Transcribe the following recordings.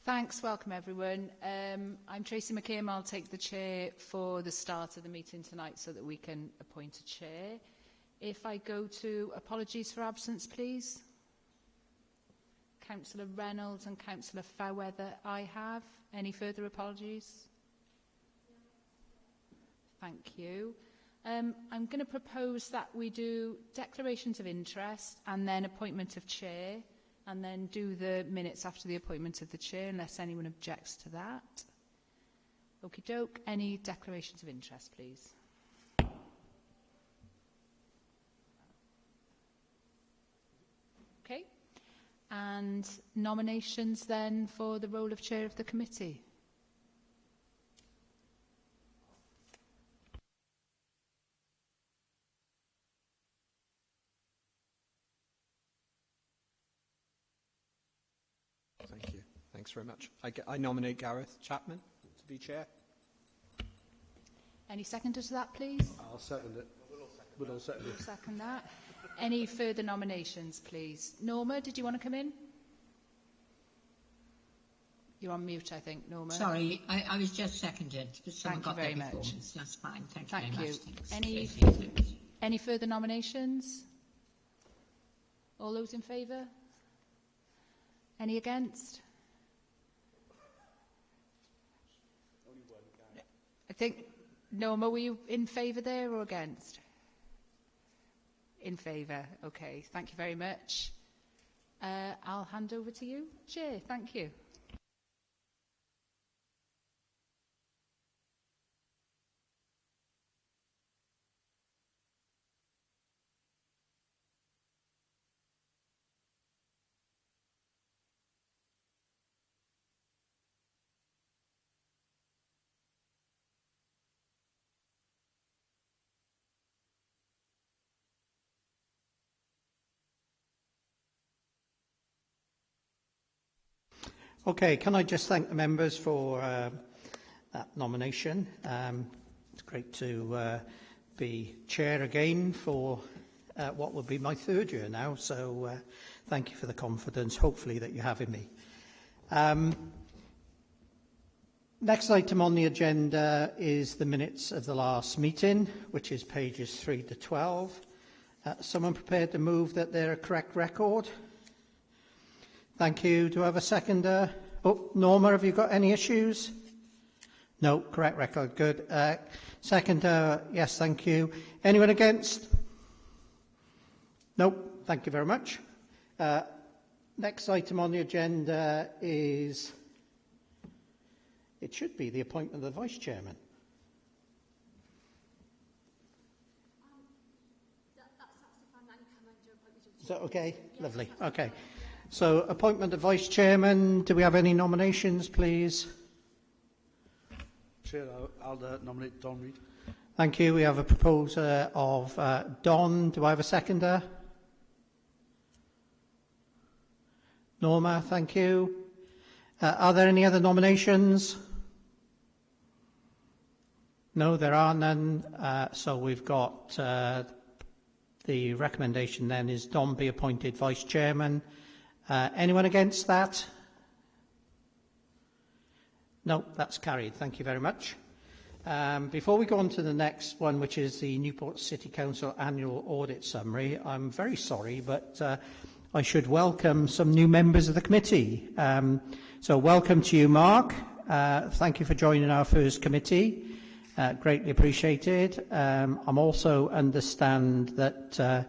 Thanks, welcome everyone. I'm Tracy McKim. I'll take the chair for the start of the meeting tonight so that we can appoint a chair. If I go to apologies for absence, please. Councillor Reynolds and Councillor Fairweather, I have. Any further apologies? Thank you. I'm going to propose that we do declarations of interest and then appointment of chair, and then do the minutes after the appointment of the chair, unless anyone objects to that. Okie doke. Any declarations of interest, please? Okay. And nominations then for the role of chair of the committee. Thank you. Thanks very much. I nominate Gareth Chapman to be chair. Any seconder to that, please? I'll second it. We'll all second it. Second that. Any further nominations, please? Norma, did you want to come in? You're on mute, I think, Norma. Sorry, I was just seconded. Thank you very much. That's fine. Thank you very much. Thanks. Any further nominations? All those in favour? Any against? I think, Norma, were you in favour there or against? In favour. Okay, thank you very much. I'll hand over to you, Chair. Thank you. Okay, can I just thank the members for that nomination. It's great to be chair again for what will be my third year now, so thank you for the confidence, hopefully, that you have in me. Next item on the agenda is the minutes of the last meeting, which is pages 3 to 12. Someone prepared to move that they're a correct record? Thank you. Do I have a seconder? Oh, Norma, have you got any issues? No, correct record. Good. Seconder, yes, thank you. Anyone against? Nope. Thank you very much. Next item on the agenda is, it should be the appointment of the Vice Chairman. Is that okay? Lovely. Okay. So, appointment of Vice Chairman. Do we have any nominations, please? Chair, I'll nominate Don Reid. Thank you. We have a proposer of Don. Do I have a seconder? Norma, thank you. Are there any other nominations? No, there are none. So we've got the recommendation then is Don be appointed Vice Chairman. Anyone against that? No, that's carried. Thank you very much. Before we go on to the next one, which is the Newport City Council Annual Audit Summary, I'm very sorry, but I should welcome some new members of the committee. So welcome to you, Mark. Thank you for joining our first committee. Greatly appreciated. I'm also understand that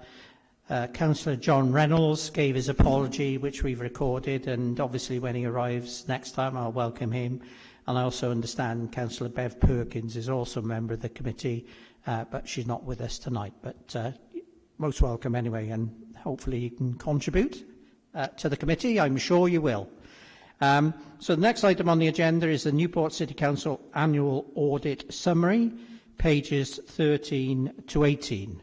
Councillor John Reynolds gave his apology, which we've recorded, and obviously when he arrives next time, I'll welcome him. And I also understand Councillor Bev Perkins is also a member of the committee, but she's not with us tonight. But most welcome anyway, and hopefully you can contribute to the committee. I'm sure you will. So the next item on the agenda is the Newport City Council Annual Audit Summary, pages 13 to 18.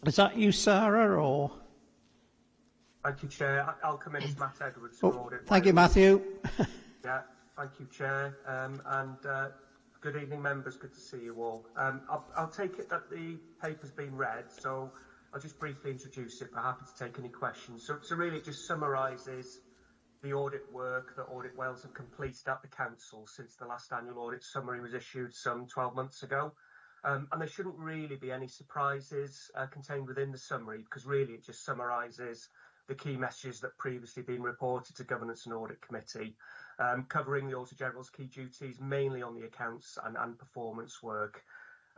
Is that you, Sarah, or? Thank you, Chair. I'll come in as Matt Edwards. Thank you, Matthew. Yeah, thank you, Chair. Good evening, members. Good to see you all. I'll take it that the paper's been read, so I'll just briefly introduce it, but happy to take any questions. So really it just summarises the audit work that Audit Wales have completed at the Council since the last annual audit summary was issued some 12 months ago. And there shouldn't really be any surprises contained within the summary, because really it just summarises the key messages that previously been reported to Governance and Audit Committee, covering the Auditor General's key duties, mainly on the accounts and performance work.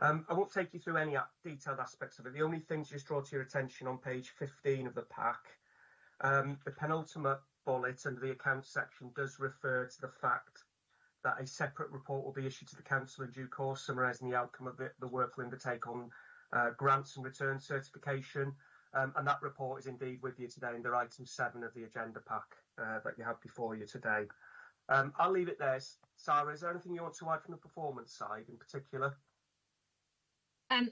I won't take you through any detailed aspects of it. The only things just draw to your attention on page 15 of the pack, the penultimate bullet under the accounts section does refer to the fact that a separate report will be issued to the Council in due course, summarising the outcome of the work we'll undertake on grants and return certification. And that report is indeed with you today under item 7 of the agenda pack that you have before you today. I'll leave it there. Sarah, is there anything you want to add from the performance side in particular?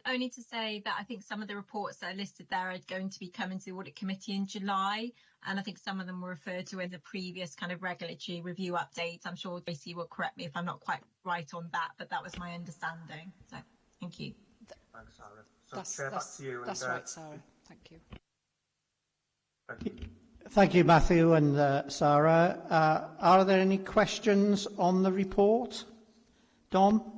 Only to say that I think some of the reports that are listed there are going to be coming to the Audit Committee in July, and I think some of them were referred to in the previous kind of regulatory review updates. I'm sure Tracy will correct me if I'm not quite right on that, but that was my understanding. So, thank you. Thanks, Sarah. So, Chair, back to you. That's right, Sarah. Thank you. Thank you. Thank you, Matthew and Sarah. Are there any questions on the report? Don?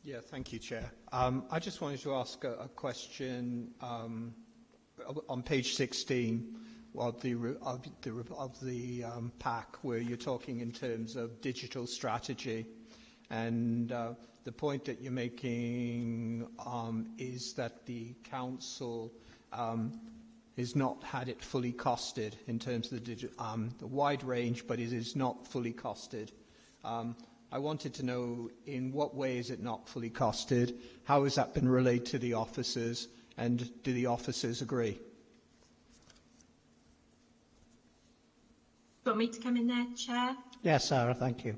Yeah, thank you, Chair. I just wanted to ask a question on page 16 of the pack, where you're talking in terms of digital strategy, and the point that you're making is that the council has not had it fully costed in terms of the wide range, but it is not fully costed. I wanted to know in what way is it not fully costed, how has that been relayed to the officers, and do the officers agree? Do you want me to come in there, Chair? Yes, Sarah, thank you.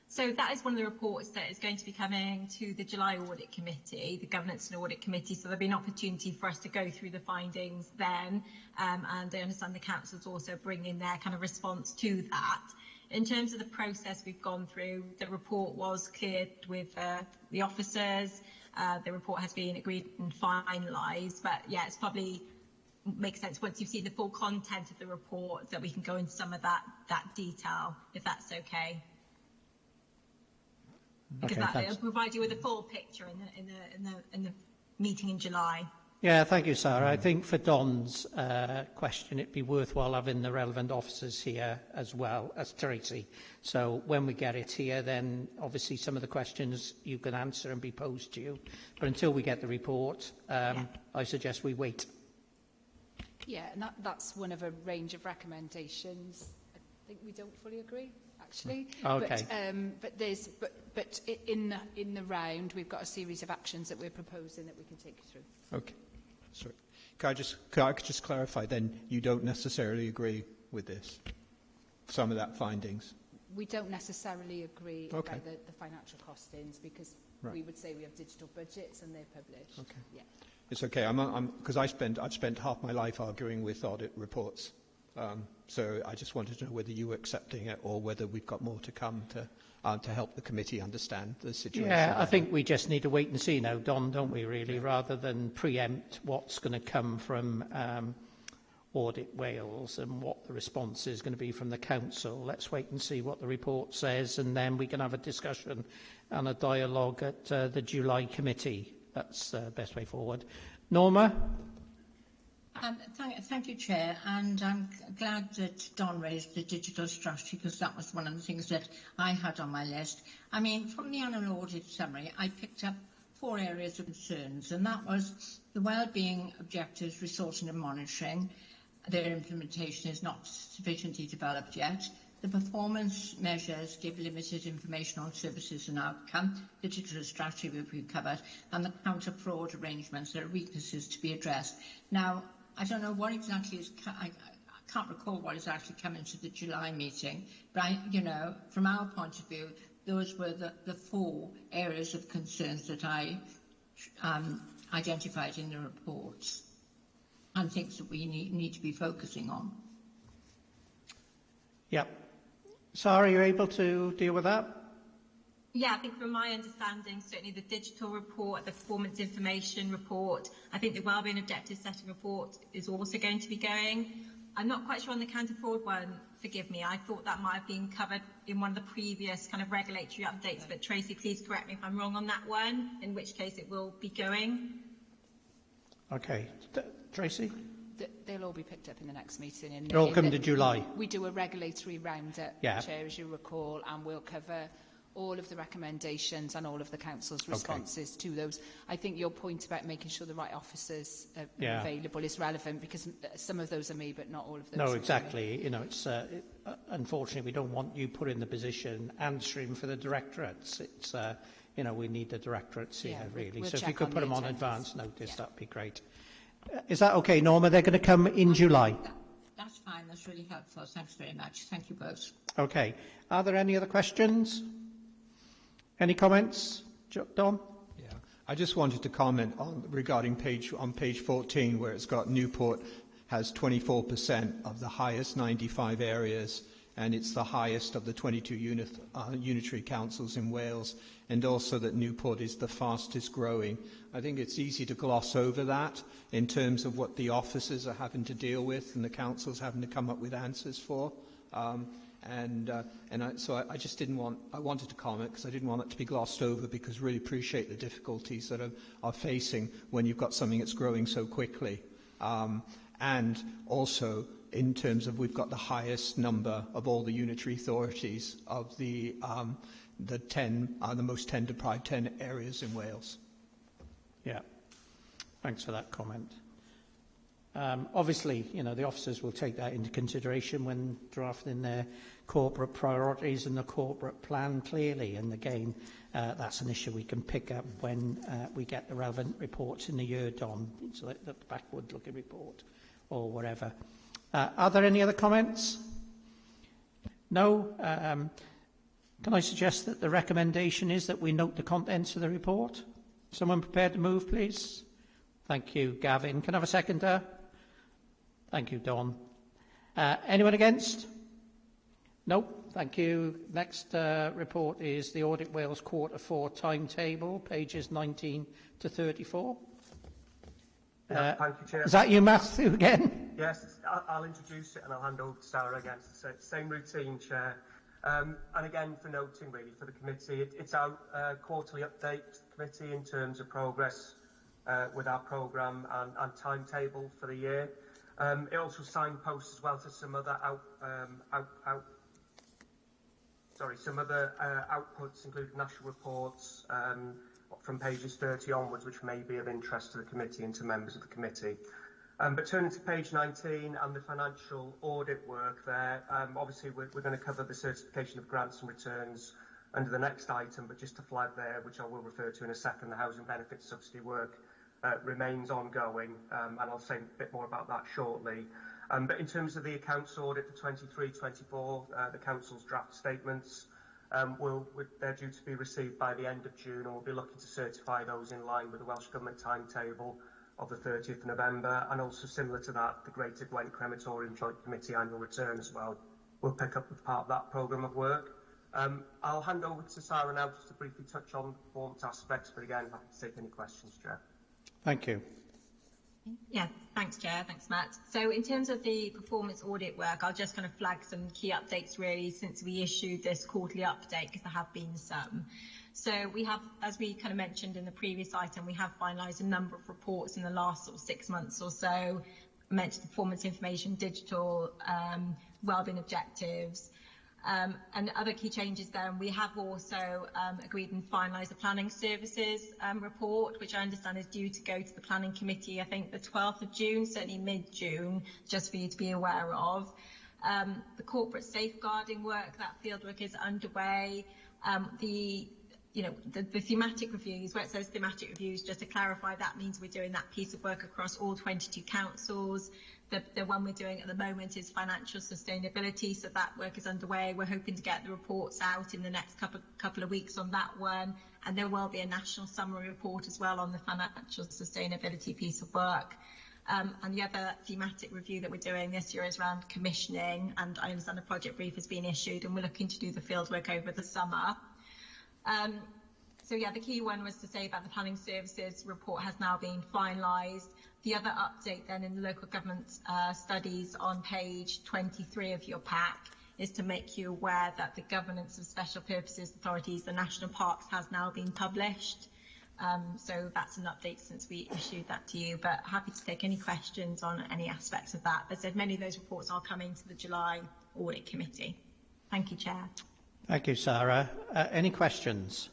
So that is one of the reports that is going to be coming to the July Audit Committee, the Governance and Audit Committee, so there'll be an opportunity for us to go through the findings then, and I understand the Council's also bringing their kind of response to that. In terms of the process we've gone through, the report was cleared with the officers. The report has been agreed and finalised, but yeah, it's probably makes sense once you've seen the full content of the report that we can go into some of that detail, if that's okay. Because it'll provide you with a full picture in the meeting in July. Yeah, thank you, Sarah. I think for Don's question, it'd be worthwhile having the relevant officers here as well as Tracy. So when we get it here, then obviously some of the questions you can answer and be posed to you. But until we get the report, I suggest we wait. Yeah, and that's one of a range of recommendations. I think we don't fully agree, actually. Okay. But in the round, we've got a series of actions that we're proposing that we can take you through. Okay. Sorry. Could I just clarify then, you don't necessarily agree with this, some of that findings? We don't necessarily agree Okay. about the financial costings, because we would say we have digital budgets and they're published. Okay. Yeah. It's okay. Because I've spent half my life arguing with audit reports. So I just wanted to know whether you were accepting it or whether we've got more to come to help the committee understand the situation. Yeah, I think we just need to wait and see now, Don, don't we, really, rather than preempt what's going to come from Audit Wales and what the response is going to be from the Council. Let's wait and see what the report says, and then we can have a discussion and a dialogue at the July committee. That's the best way forward. Norma? Thank you, Chair, and I'm glad that Don raised the digital strategy, because that was one of the things that I had on my list. I mean, from the annual audit summary, I picked up 4 areas of concerns, and that was the wellbeing objectives, resourcing and monitoring. Their implementation is not sufficiently developed yet. The performance measures give limited information on services and outcome. The digital strategy will be covered, and the counter-fraud arrangements, there are weaknesses to be addressed. Now, I don't know what exactly is, I can't recall what is actually coming to the July meeting, but from our point of view, those were the 4 areas of concerns that I identified in the reports and things that we need to be focusing on. Yep. Sarah, are you able to deal with that? Yeah, I think from my understanding, certainly the digital report, the performance information report, I think the wellbeing objective setting report is also going to be going. I'm not quite sure on the counter fraud one, forgive me, I thought that might have been covered in one of the previous kind of regulatory updates, but Tracy, please correct me if I'm wrong on that one, in which case it will be going. Okay. Tracy? They'll all be picked up in the next meeting. They'll all come to July. We do a regulatory roundup, yeah. Chair, as you recall, and we'll cover all of the recommendations and all of the council's responses to those. I think your point about making sure the right officers are available is relevant, because some of those are me, but not all of those. No, exactly. You know, it's unfortunately we don't want you put in the position answering for the directorates. It's you know, we need the directorates here really. We'll so if you could put them on advance notice, that'd be great. Is that okay, Norma? They're going to come in July. That's fine. That's really helpful. Thanks very much. Thank you both. Okay. Are there any other questions? Any comments, Don? Yeah, I just wanted to comment on regarding page 14, where it's got Newport has 24% of the highest 95 areas, and it's the highest of the 22 unitary councils in Wales, and also that Newport is the fastest growing. I think it's easy to gloss over that in terms of what the officers are having to deal with and the councils having to come up with answers for. So I just didn't want, I wanted to comment because I didn't want it to be glossed over, because really appreciate the difficulties that are facing when you've got something that's growing so quickly. And also in terms of we've got the highest number of all the unitary authorities of the most deprived 10 areas in Wales. Yeah, thanks for that comment. Obviously, you know, the officers will take that into consideration when drafting their corporate priorities and the corporate plan clearly. And again, that's an issue we can pick up when we get the relevant reports in the year, Don, so the backward-looking report or whatever. Are there any other comments? No? Can I suggest that the recommendation is that we note the contents of the report? Someone prepared to move, please? Thank you, Gavin. Can I have a seconder? Thank you, Don. Anyone against? No, thank you. Next report is the Audit Wales Q4 timetable, pages 19 to 34. Thank you, Chair. Is that you, Matthew, again? Yes, I'll introduce it and I'll hand over to Sarah again. Same routine, Chair. And again, for noting really for the committee, it's our quarterly update to the committee in terms of progress with our programme and timetable for the year. It also signposts as well to some other outputs, including national reports from pages 30 onwards, which may be of interest to the committee and to members of the committee. But turning to page 19 and the financial audit work there, obviously we're going to cover the certification of grants and returns under the next item, but just to flag there, which I will refer to in a second, the housing benefits subsidy work remains ongoing, and I'll say a bit more about that shortly. But in terms of the accounts audit for 23-24, the council's draft statements, they're due to be received by the end of June, and we'll be looking to certify those in line with the Welsh Government timetable of the 30th of November, and also similar to that, the Greater Gwent Crematorium Joint Committee annual return as well. We'll pick up with part of that programme of work. I'll hand over to Sarah now just to briefly touch on the performance aspects, but again, happy to take any questions, Chair. Thank you. Yeah, thanks, Chair. Thanks, Matt. So in terms of the performance audit work, I'll just kind of flag some key updates really since we issued this quarterly update, because there have been some. So we have, as we kind of mentioned in the previous item, we have finalised a number of reports in the last sort of 6 months or so. I mentioned performance information, digital, wellbeing objectives, and other key changes there. And we have also agreed and finalised the planning services report, which I understand is due to go to the planning committee, I think the 12th of June, certainly mid-June, just for you to be aware of. The corporate safeguarding work, that fieldwork is underway. The thematic reviews, where it says thematic reviews, just to clarify, that means we're doing that piece of work across all 22 councils. The one we're doing at the moment is financial sustainability, so that work is underway. We're hoping to get the reports out in the next couple of weeks on that one, and there will be a national summary report as well on the financial sustainability piece of work. And the other thematic review that we're doing this year is around commissioning, and I understand the project brief has been issued, and we're looking to do the fieldwork over the summer. So yeah, the key one was to say that the planning services report has now been finalised. The other update then in the local government studies on page 23 of your pack is to make you aware that the governance of special purposes authorities, the national parks, has now been published. So that's an update since we issued that to you, but happy to take any questions on any aspects of that. As I said, many of those reports are coming to the July Audit Committee. Thank you, Chair. Thank you, Sarah. Any questions?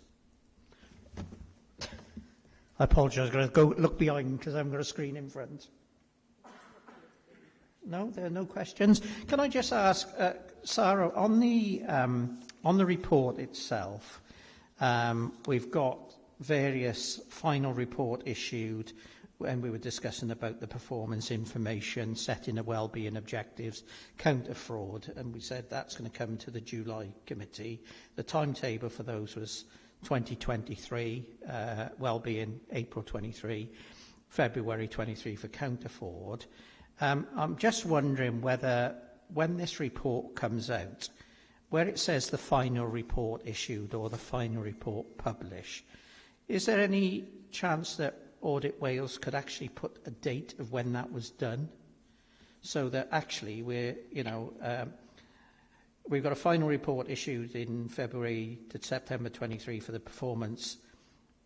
I apologise, I'm going to go look behind because I haven't got a screen in front. No, there are no questions. Can I just ask, Sarah, on the report itself, we've got various final report issued when we were discussing about the performance information, setting the wellbeing objectives, counter fraud, and we said that's going to come to the July committee. The timetable for those was 2023, wellbeing April 23, February 23 for counter fraud. I'm just wondering whether when this report comes out, where it says the final report issued or the final report published, is there any chance that Audit Wales could actually put a date of when that was done, so that actually we're, we've got a final report issued in February to September 23 for the performance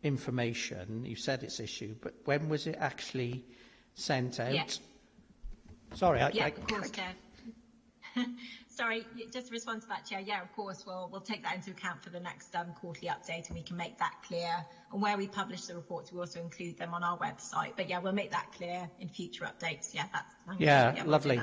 information. You said it's issued, but when was it actually sent out? Yeah. Sorry, of course, Chair. Sorry, just to respond to that, Chair, yeah, of course, we'll take that into account for the next quarterly update, and we can make that clear. And where we publish the reports, we also include them on our website. But yeah, we'll make that clear in future updates. Yeah, that's lovely.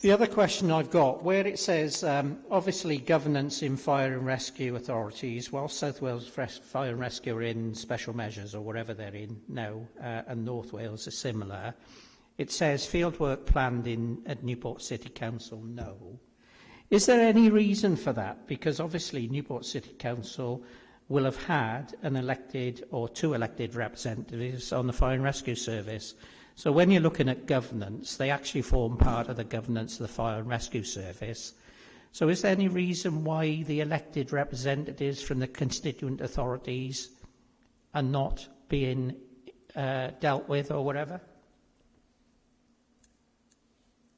The other question I've got, where it says, obviously governance in fire and rescue authorities, while South Wales Fire and Rescue are in special measures or whatever they're in now, and North Wales are similar, it says fieldwork planned at Newport City Council, no. Is there any reason for that? Because obviously Newport City Council will have had an elected or two elected representatives on the Fire and Rescue Service. So when you're looking at governance, they actually form part of the governance of the Fire and Rescue Service. So is there any reason why the elected representatives from the constituent authorities are not being dealt with or whatever?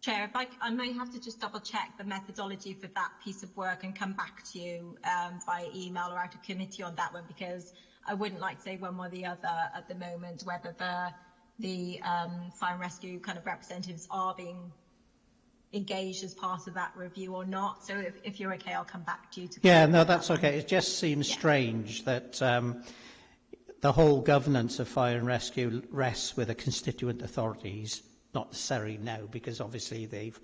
Chair, if I may have to just double check the methodology for that piece of work and come back to you via email or out of committee on that one, because I wouldn't like to say one way or the other at the moment whether the fire and rescue kind of representatives are being engaged as part of that review or not. So if you're okay, I'll come back to you. Yeah, no, that's okay. It just seems strange that the whole governance of fire and rescue rests with the constituent authorities. Not necessarily now, because obviously they've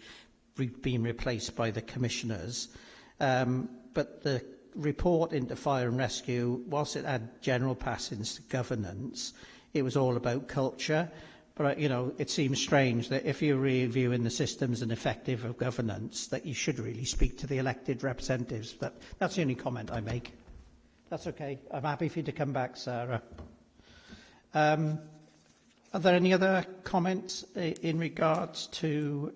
been replaced by the commissioners. But the report into fire and rescue, whilst it had general passings to governance, it was all about culture. But, it seems strange that if you're reviewing the systems and effective of governance, that you should really speak to the elected representatives. But that's the only comment I make. That's okay. I'm happy for you to come back, Sarah. Are there any other comments in regards to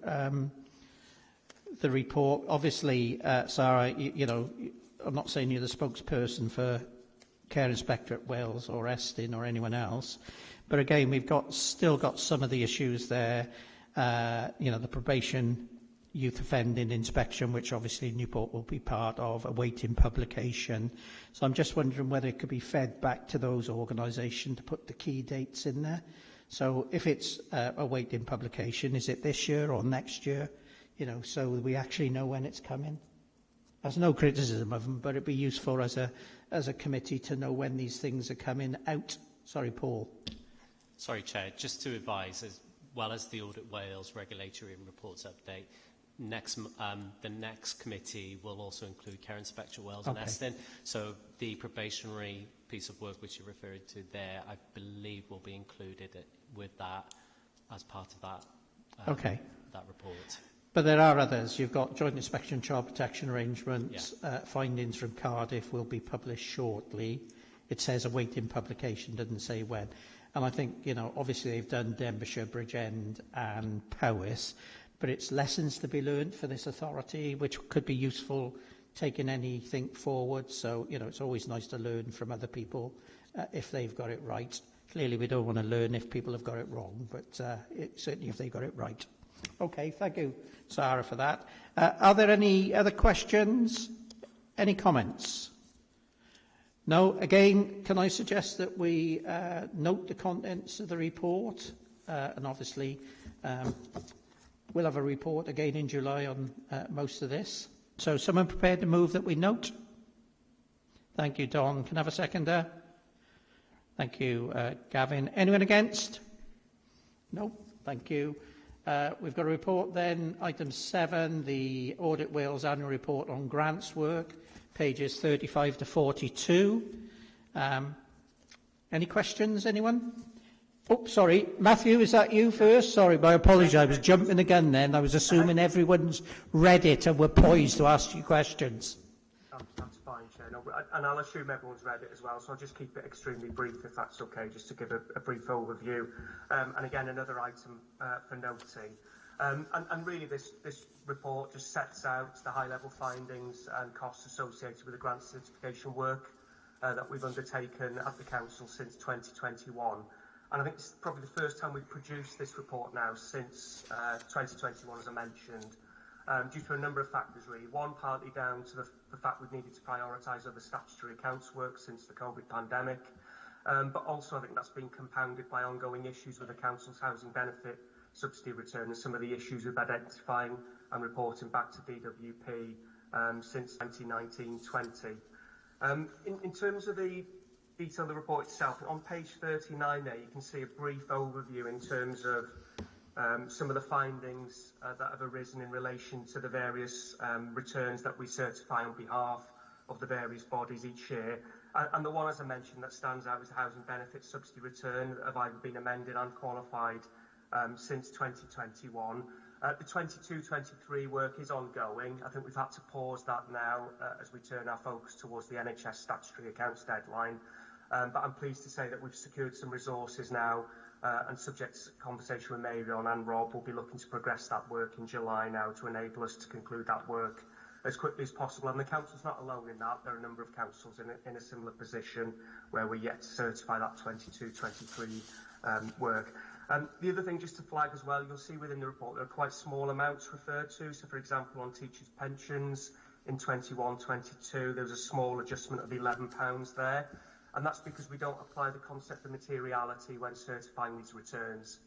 the report? Obviously, Sarah, I'm not saying you're the spokesperson for Care Inspectorate Wales or Estyn or anyone else, but again, we've still got some of the issues there. The probation, youth offending inspection, which obviously Newport will be part of, awaiting publication. So I'm just wondering whether it could be fed back to those organisations to put the key dates in there. So if it's awaiting publication, is it this year or next year? So we actually know when it's coming. There's no criticism of them, but it'd be useful as a committee to know when these things are coming out. Sorry, Paul. Sorry, Chair. Just to advise, as well as the Audit Wales regulatory and reports update, the next committee will also include Care Inspectorate Wales and Estyn. So the probationary piece of work which you're referring to there, I believe will be included with that as part of that, that report. But there are others. You've got Joint Inspection Child Protection Arrangements. Findings from Cardiff will be published shortly. It says awaiting publication, doesn't say when. And I think, obviously they've done Denbighshire, Bridgend and Powys, but it's lessons to be learned for this authority, which could be useful taken anything forward. So, you know, it's always nice to learn from other people if they've got it right. Clearly, we don't want to learn if people have got it wrong, but certainly if they got it right. Okay, thank you, Sarah, for that. Are there any other questions? Any comments? No? Again, can I suggest that we note the contents of the report? And obviously, we'll have a report again in July on most of this. So, someone prepared to move that we note? Thank you, Don. Can I have a seconder? Thank you, Gavin. Anyone against? No? Thank you. We've got a report then, item 7, the Audit Wales annual report on grants work, pages 35 to 42. Any questions, anyone? Oh, sorry. Matthew, is that you first? Sorry, I apologise. I was jumping the gun then. I was assuming everyone's read it and were poised to ask you questions. That's fine, Chair. No, and I'll assume everyone's read it as well, so I'll just keep it extremely brief, if that's okay, just to give a brief overview. And again, another item for noting. And really, this report just sets out the high-level findings and costs associated with the grant certification work that we've undertaken at the Council since 2021. And I think it's probably the first time we've produced this report now since 2021, as I mentioned, due to a number of factors, really. One, partly down to the fact we've needed to prioritise other statutory accounts work since the COVID pandemic, but also I think that's been compounded by ongoing issues with the Council's housing benefit subsidy return and some of the issues with identifying and reporting back to DWP since 2019-20. In terms of the detail of the report itself, on page 39 there you can see a brief overview in terms of some of the findings that have arisen in relation to the various returns that we certify on behalf of the various bodies each year. And the one, as I mentioned, that stands out is the housing benefit subsidy return that have either been amended and qualified since 2021. The 22-23 work is ongoing. I think we've had to pause that now as we turn our focus towards the NHS statutory accounts deadline. But I'm pleased to say that we've secured some resources now, and subject to conversation with Marion and Rob, we'll be looking to progress that work in July now to enable us to conclude that work as quickly as possible. And the Council's not alone in that. There are a number of councils in a similar position where we're yet to certify that 22-23 work. The other thing just to flag as well, you'll see within the report there are quite small amounts referred to. So, for example, on teachers' pensions in 21-22, there was a small adjustment of £11 there. And that's because we don't apply the concept of materiality when certifying these returns.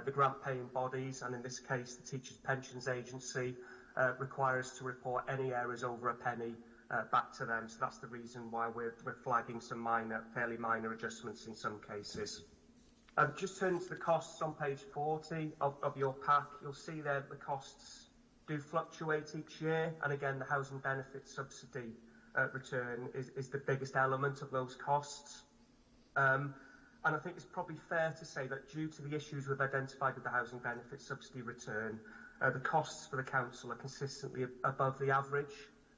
The grant-paying bodies, and in this case the Teachers' Pensions Agency, require us to report any errors over a penny back to them. So that's the reason why we're flagging some fairly minor adjustments in some cases. Just turning to the costs on page 40 of your pack, you'll see there that the costs do fluctuate each year. And again, the housing benefit subsidy return is the biggest element of those costs. And I think it's probably fair to say that due to the issues we've identified with the housing benefit subsidy return, the costs for the Council are consistently above the average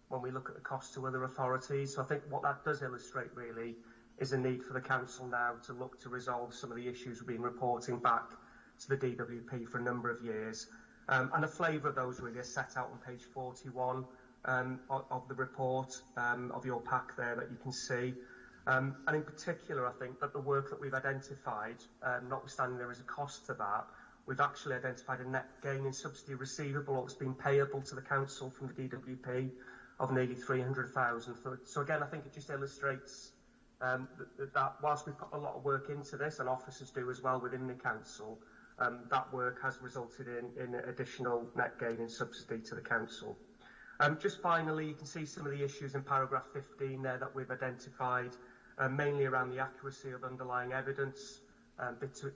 when we look at the costs to other authorities. So I think what that does illustrate really is a need for the Council now to look to resolve some of the issues we've been reporting back to the DWP for a number of years. And a flavour of those really are set out on page 41 of the report, of your pack there that you can see. And in particular, I think that the work that we've identified, notwithstanding there is a cost to that, we've actually identified a net gain in subsidy receivable that's been payable to the Council from the DWP of nearly 300,000. So again, I think it just illustrates that whilst we've put a lot of work into this, and officers do as well within the Council, that work has resulted in additional net gain in subsidy to the Council. Just finally, you can see some of the issues in paragraph 15 there that we've identified, mainly around the accuracy of underlying evidence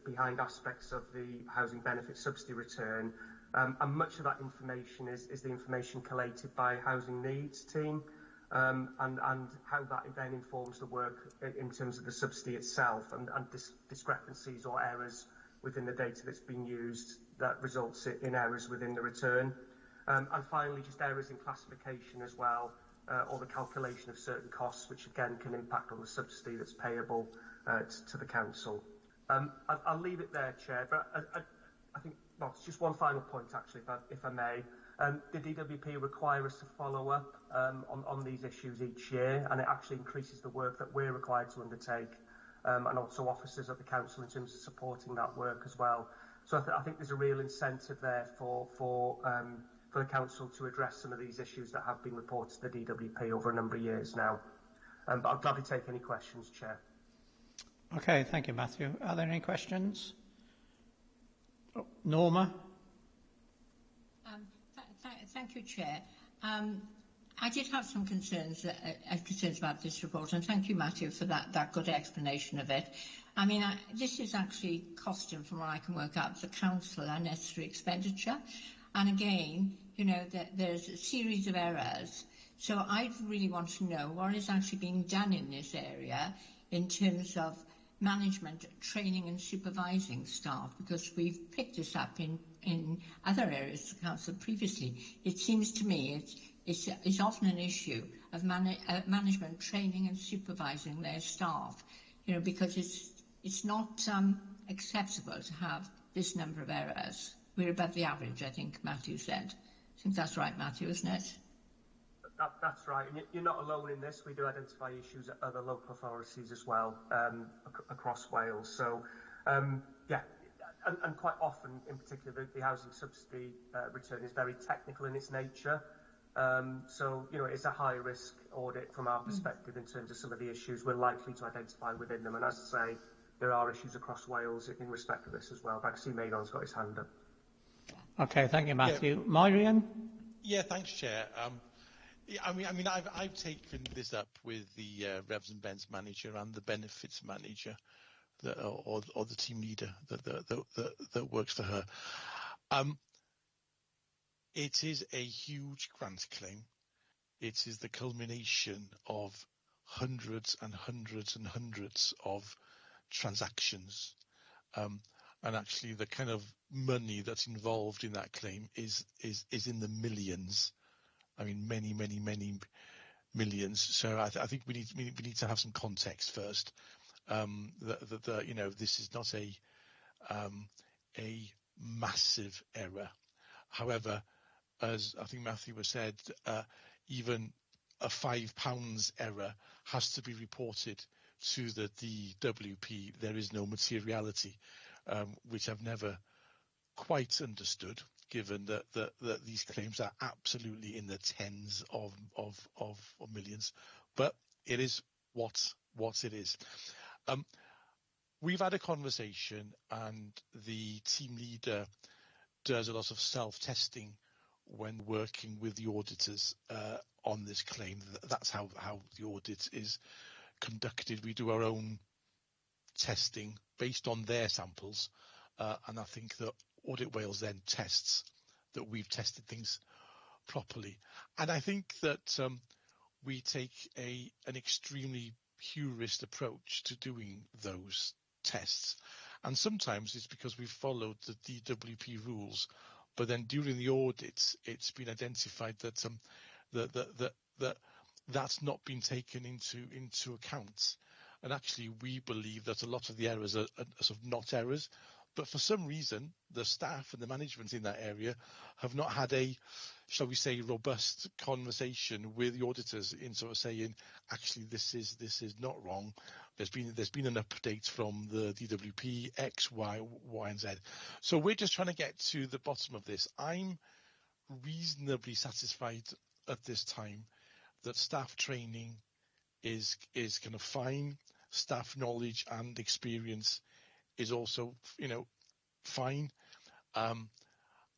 behind aspects of the housing benefit subsidy return. And much of that information is the information collated by Housing Needs team, and how that then informs the work in terms of the subsidy itself, and discrepancies or errors within the data that's been used that results in errors within the return. And finally, just errors in classification as well, or the calculation of certain costs, which again can impact on the subsidy that's payable to the Council. I'll leave it there, Chair, but I think, well, it's just one final point actually, if I may. The DWP require us to follow up on these issues each year, and it actually increases the work that we're required to undertake, and also officers at the council in terms of supporting that work as well. So I think there's a real incentive there for the council to address some of these issues that have been reported to the DWP over a number of years now. But I'll gladly take any questions, Chair. Okay, thank you, Matthew. Are there any questions? Oh, Norma? Thank you, Chair. I did have some concerns about this report, and thank you, Matthew, for that good explanation of it. I mean, this is actually costing, from what I can work out, the council unnecessary expenditure. And again, you know, there's a series of errors. So I really want to know what is actually being done in this area in terms of management, training and supervising staff, because we've picked this up in other areas of the council previously. It seems to me it's often an issue of management training and supervising their staff, you know, because it's not acceptable to have this number of errors. We're above the average, I think Matthew said. I think that's right, Matthew, isn't it? That's right, and you're not alone in this. We do identify issues at other local authorities as well, across Wales. So, yeah, and quite often, in particular, the housing subsidy return is very technical in its nature. So, you know, it's a high-risk audit from our perspective in terms of some of the issues we're likely to identify within them. And as I say, there are issues across Wales in respect of this as well. But I can see Megan's got his hand up. Okay, thank you, Matthew. Yeah. Marion? Yeah, thanks, Chair. I mean, I've taken this up with the Revs and Bens manager and the benefits manager, or the team leader that works for her. It is a huge grant claim. It is the culmination of hundreds and hundreds and hundreds of transactions. And actually, the kind of money that's involved in that claim is in the millions. I mean, many millions. So I think we need to have some context first. You know, this is not a massive error. However, as I think Matthew has said, even a £5 error has to be reported to the DWP. There is no materiality, which I've never quite understood, given that these claims are absolutely in the tens of millions. But it is what it is. We've had a conversation, and the team leader does a lot of self-testing when working with the auditors on this claim. That's how the audit is conducted. We do our own testing based on their samples, and I think that Audit Wales then tests that we've tested things properly. And I think that we take an extremely purist approach to doing those tests. And sometimes it's because we've followed the DWP rules, but then during the audits, it's been identified that that's not been taken into account. And actually, we believe that a lot of the errors are sort of not errors, but for some reason, the staff and the management in that area have not had a, shall we say, robust conversation with the auditors in sort of saying, actually, this is not wrong. There's been an update from the DWP X, Y, and Z. So we're just trying to get to the bottom of this. I'm reasonably satisfied at this time that staff training is kind of fine. Staff knowledge and experience is also, you know, fine. And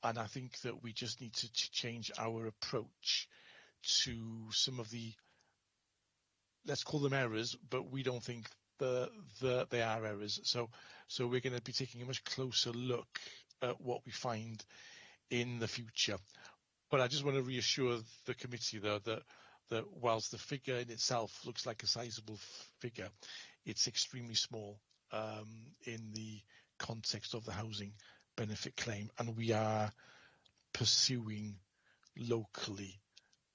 I think that we just need to change our approach to some of the, let's call them errors, but we don't think they are errors. So we're going to be taking a much closer look at what we find in the future. But I just want to reassure the committee, though, that whilst the figure in itself looks like a sizable figure, it's extremely small in the context of the housing benefit claim, and we are pursuing locally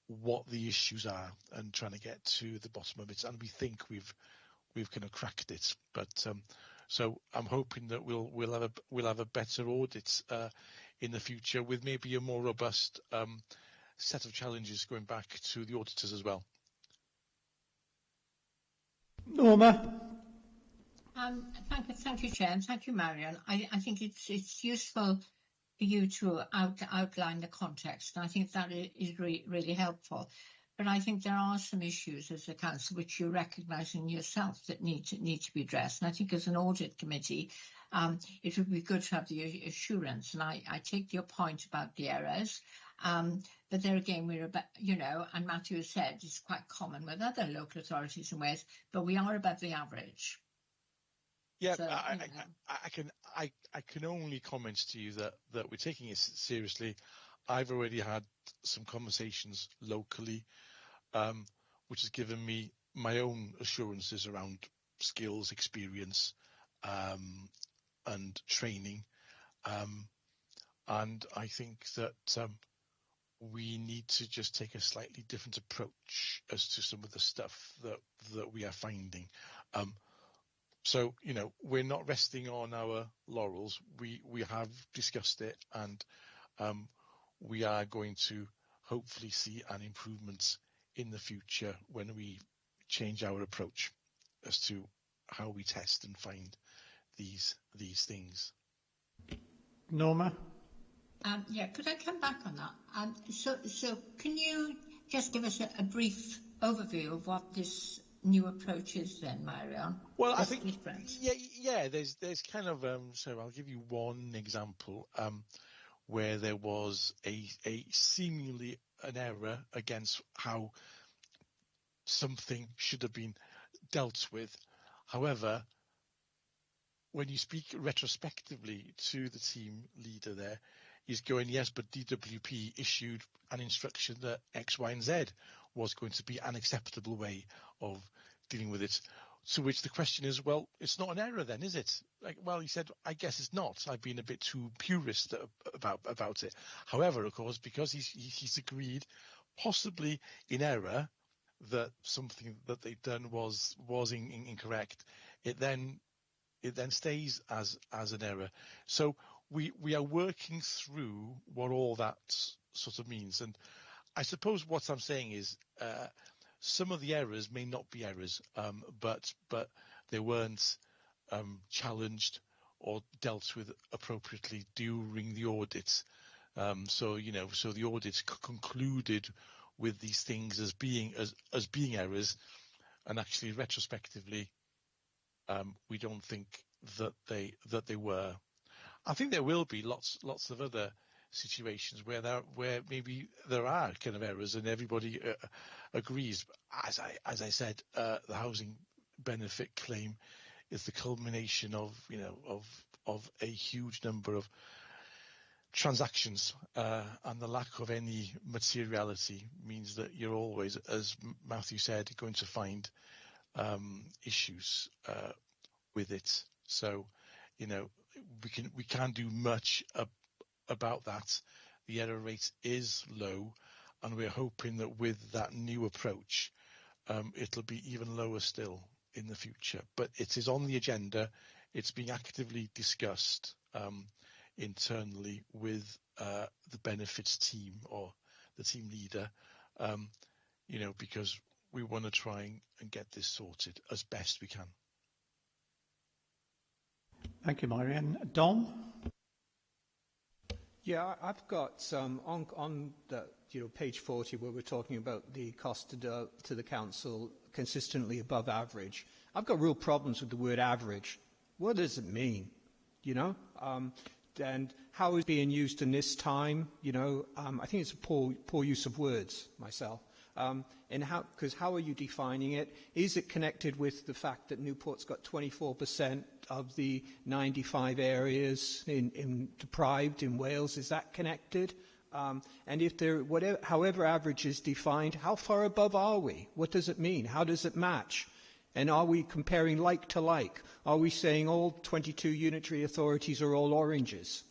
what the issues are and trying to get to the bottom of it, and we think we've kind of cracked it. But so I'm hoping that we'll have a better audit in the future, with maybe a more robust set of challenges going back to the auditors as well. Norma? Thank you, Chair, and thank you, Marion. I think it's useful for you to outline the context, and I think that is really helpful. But I think there are some issues as a council which you recognise in yourself that need to be addressed. And I think as an audit committee, it would be good to have the assurance. And I take your point about the errors. But there again, we're about, and Matthew has said it's quite common with other local authorities in Wales, but we are above the average. Yeah, So, I can only comment to you that we're taking it seriously. I've already had some conversations locally, which has given me my own assurances around skills, experience, and training. And I think that we need to just take a slightly different approach as to some of the stuff that we are finding. So, we're not resting on our laurels. We have discussed it, and we are going to hopefully see an improvement in the future when we change our approach as to how we test and find these things. Norma? Yeah, could I come back on that? So can you just give us a brief overview of what this new approach is then, Marion? Well, I think there's kind of so I'll give you one example where there was a seemingly an error against how something should have been dealt with. However, when you speak retrospectively to the team leader there, he's going, yes, but DWP issued an instruction that X, Y, and Z was going to be an acceptable way of dealing with it. To which the question is, well, it's not an error then, is it? Well, he said, I guess it's not. I've been a bit too purist about it. However, of course, because he's agreed, possibly in error, that something that they've done was incorrect, it then stays as an error. So we are working through what all that sort of means. And I suppose what I'm saying is some of the errors may not be errors, but they weren't challenged or dealt with appropriately during the audit. So the audit concluded with these things as being errors, and actually retrospectively, we don't think that they were. I think there will be lots of other situations where maybe there are kind of errors and everybody agrees. As I said, the housing benefit claim is the culmination of a huge number of transactions, and the lack of any materiality means that you're always, as Matthew said, going to find issues with it. So, we can't do much about that. The error rate is low, and we're hoping that with that new approach, it'll be even lower still in the future. But it is on the agenda. It's being actively discussed internally with the benefits team or the team leader, because we want to try and get this sorted as best we can. Thank you, Marion. Dom? Yeah, I've got on the page 40 where we're talking about the cost to the council consistently above average. I've got real problems with the word average. What does it mean? And how is it being used in this time? I think it's a poor use of words myself. And how are you defining it? Is it connected with the fact that Newport's got 24% of the 95 areas deprived in Wales? Is that connected? And if however average is defined, how far above are we? What does it mean? How does it match? And are we comparing like to like? Are we saying all 22 unitary authorities are all oranges?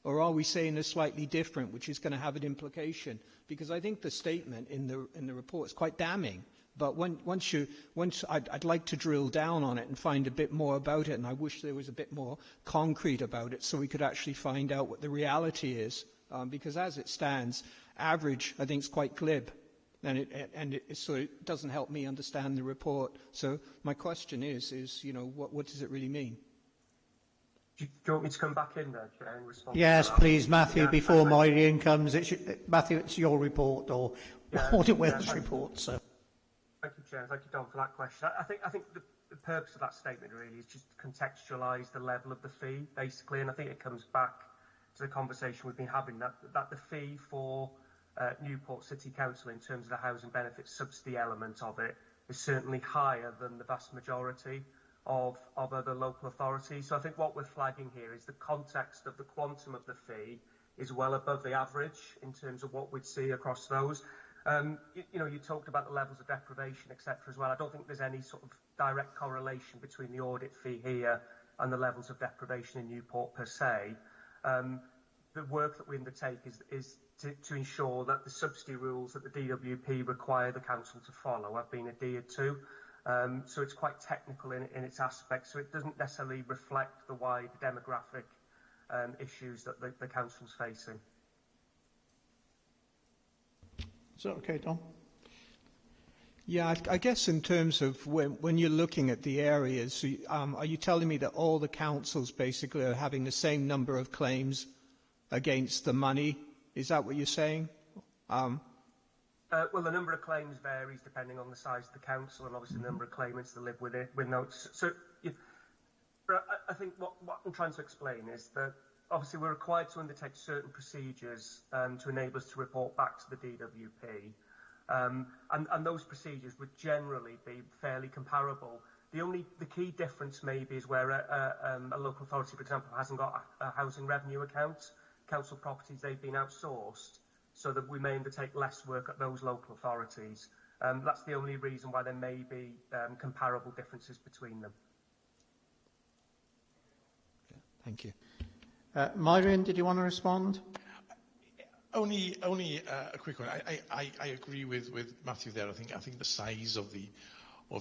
Or are we saying they're slightly different, which is going to have an implication? Because I think the statement in the report is quite damning But I'd like to drill down on it and find a bit more about it, and I wish there was a bit more concrete about it so we could actually find out what the reality is. Because as it stands, average, I think, is quite glib, and it doesn't help me understand the report. So my question is what does it really mean? Do you want me to come back in there, Chair, and respond? Yes, please, Matthew. Before Maureen comes, Matthew, it's your report or Audit Wales report. So. Thank you, Chair. Thank you, Don, for that question. I think the purpose of that statement really is just to contextualise the level of the fee, basically, and I think it comes back to the conversation we've been having that the fee for Newport City Council in terms of the housing benefits subsidy element of it is certainly higher than the vast majority of other local authorities. So I think what we're flagging here is the context of the quantum of the fee is well above the average in terms of what we'd see across those. You talked about the levels of deprivation, etc. as well. I don't think there's any sort of direct correlation between the audit fee here and the levels of deprivation in Newport per se. The work that we undertake is to ensure that the subsidy rules that the DWP require the council to follow have been adhered to. So it's quite technical in its aspects, so it doesn't necessarily reflect the wide demographic issues that the council's facing. Is that okay, Tom? Yeah, I guess in terms of when you're looking at the areas, are you telling me that all the councils basically are having the same number of claims against the money? Is that what you're saying? Well, the number of claims varies depending on the size of the council and obviously the number of claimants that live with it. So I think what I'm trying to explain is that obviously we're required to undertake certain procedures to enable us to report back to the DWP. And those procedures would generally be fairly comparable. The key difference maybe is where a local authority, for example, hasn't got a housing revenue account. Council properties, they've been outsourced, so that we may undertake less work at those local authorities. That's the only reason why there may be comparable differences between them. Okay, thank you. Myron, did you want to respond? Only a quick one. I agree with Matthew there. I think the size of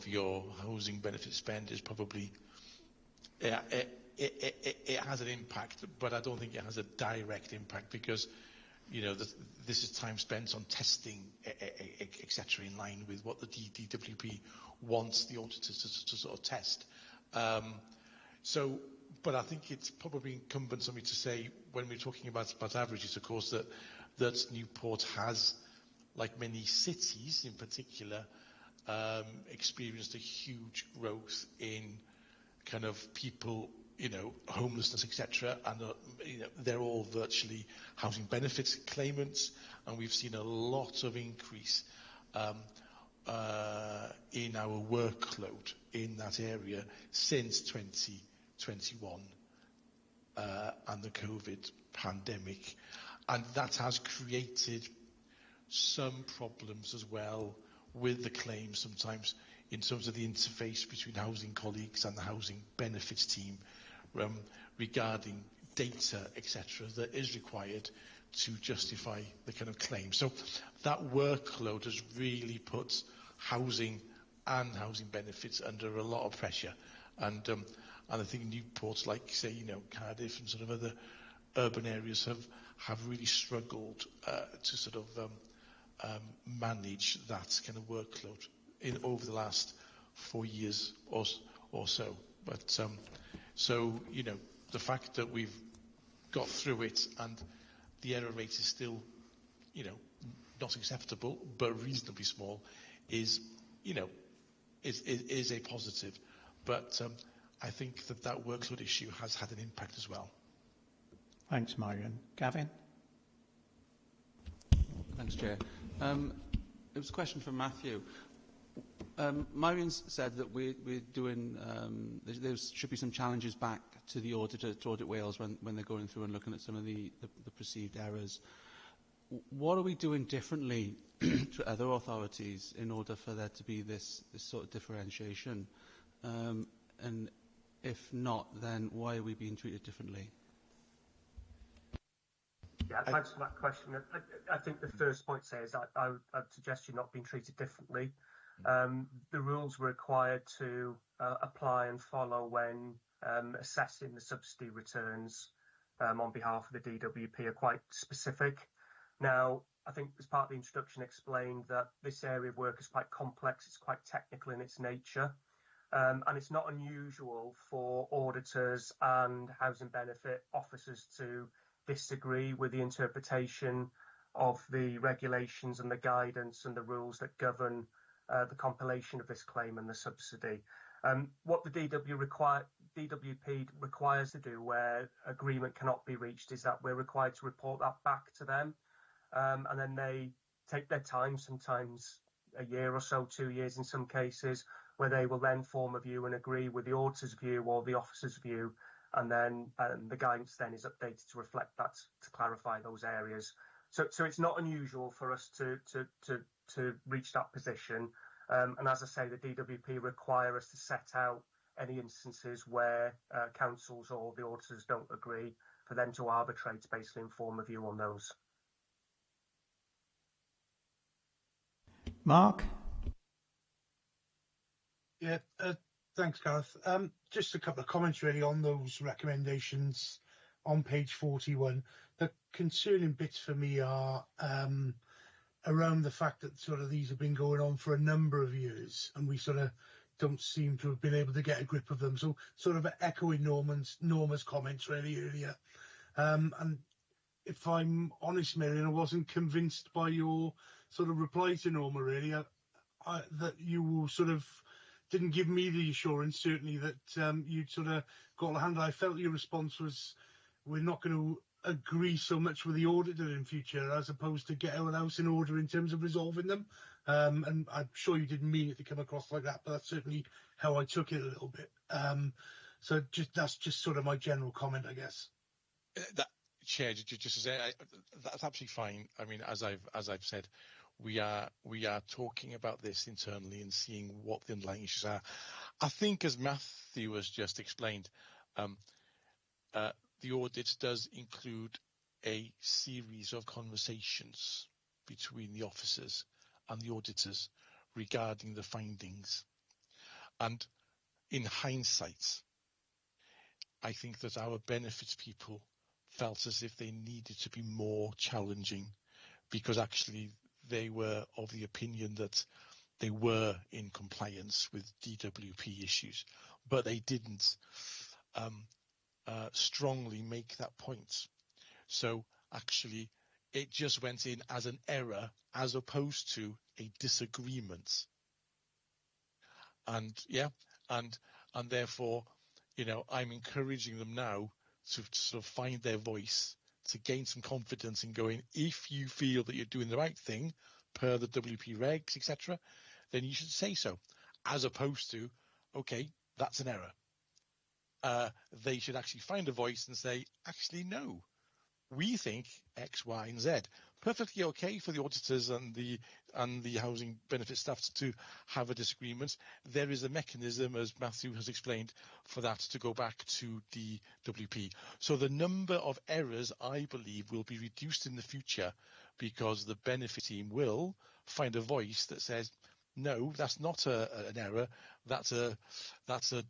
your housing benefit spend is probably it has an impact, but I don't think it has a direct impact because this is time spent on testing, etc., in line with what the DWP wants the auditors to sort of test. But I think it's probably incumbent on me to say, when we're talking about averages, of course, that Newport has, like many cities in particular, experienced a huge growth in kind of people, homelessness, etc., and they're all virtually housing benefits claimants, and we've seen a lot of increase in our workload in that area since 2021 and the COVID pandemic, and that has created some problems as well with the claims sometimes in terms of the interface between housing colleagues and the housing benefits team regarding data, etc., that is required to justify the kind of claim. So that workload has really put housing and housing benefits under a lot of pressure, and I think Newports, like say Cardiff and sort of other urban areas have really struggled to sort of manage that kind of workload over the last 4 years or so. But so the fact that we've got through it and the error rate is still not acceptable but reasonably small is a positive. But I think that workload issue has had an impact as well. Thanks, Marion. Gavin? Thanks, Chair. It was a question from Matthew. Marion said that we're doing, there should be some challenges back to the auditor, to Audit Wales, when they're going through and looking at some of the perceived errors. What are we doing differently to other authorities in order for there to be this sort of differentiation? And if not, then why are we being treated differently? Yeah, thanks for that question. I think the first point to say is that I'd suggest you're not being treated differently. The rules we're required to apply and follow when assessing the subsidy returns on behalf of the DWP are quite specific. Now, I think as part of the introduction explained that this area of work is quite complex, it's quite technical in its nature, and it's not unusual for auditors and housing benefit officers to disagree with the interpretation of the regulations and the guidance and the rules that govern the compilation of this claim and the subsidy. What the DWP requires to do where agreement cannot be reached is that we're required to report that back to them, and then they take their time, sometimes a year or so, 2 years in some cases, where they will then form a view and agree with the auditor's view or the officer's view, and then the guidance then is updated to reflect that, to clarify those areas. So it's not unusual for us to reach that position. And as I say, the DWP require us to set out any instances where councils or the auditors don't agree, for them to arbitrate, to basically inform a view on those. Mark? Yeah, thanks, Gareth. Just a couple of comments really on those recommendations on page 41. The concerning bits for me are around the fact that sort of these have been going on for a number of years and we sort of don't seem to have been able to get a grip of them. So sort of echoing Norma's comments really earlier. And if I'm honest, Marion, I wasn't convinced by your sort of reply to Norma really, that you sort of didn't give me the assurance, certainly, that you'd sort of got a handle. I felt your response was, we're not going to agree so much with the auditor in future as opposed to get our house in order in terms of resolving them. And I'm sure you didn't mean it to come across like that, but that's certainly how I took it a little bit. So that's just sort of my general comment, I guess. Chair, just to say, that's absolutely fine. I mean, as I've said, we are talking about this internally and seeing what the underlying issues are. I think, as Matthew has just explained, the audit does include a series of conversations between the officers and the auditors regarding the findings. And in hindsight, I think that our benefits people felt as if they needed to be more challenging, because actually they were of the opinion that they were in compliance with DWP issues, but they didn't strongly make that point. So actually it just went in as an error as opposed to a disagreement. And and therefore, I'm encouraging them now to sort of find their voice, to gain some confidence in going, if you feel that you're doing the right thing per the WP regs, etc., then you should say so, as opposed to, okay, that's an error. They should actually find a voice and say, actually, no, we think X, Y, and Z. Perfectly okay for the auditors and the housing benefit staff to have a disagreement. There is a mechanism, as Matthew has explained, for that to go back to the WP. So the number of errors, I believe, will be reduced in the future, because the benefit team will find a voice that says, no, that's not an error, that's a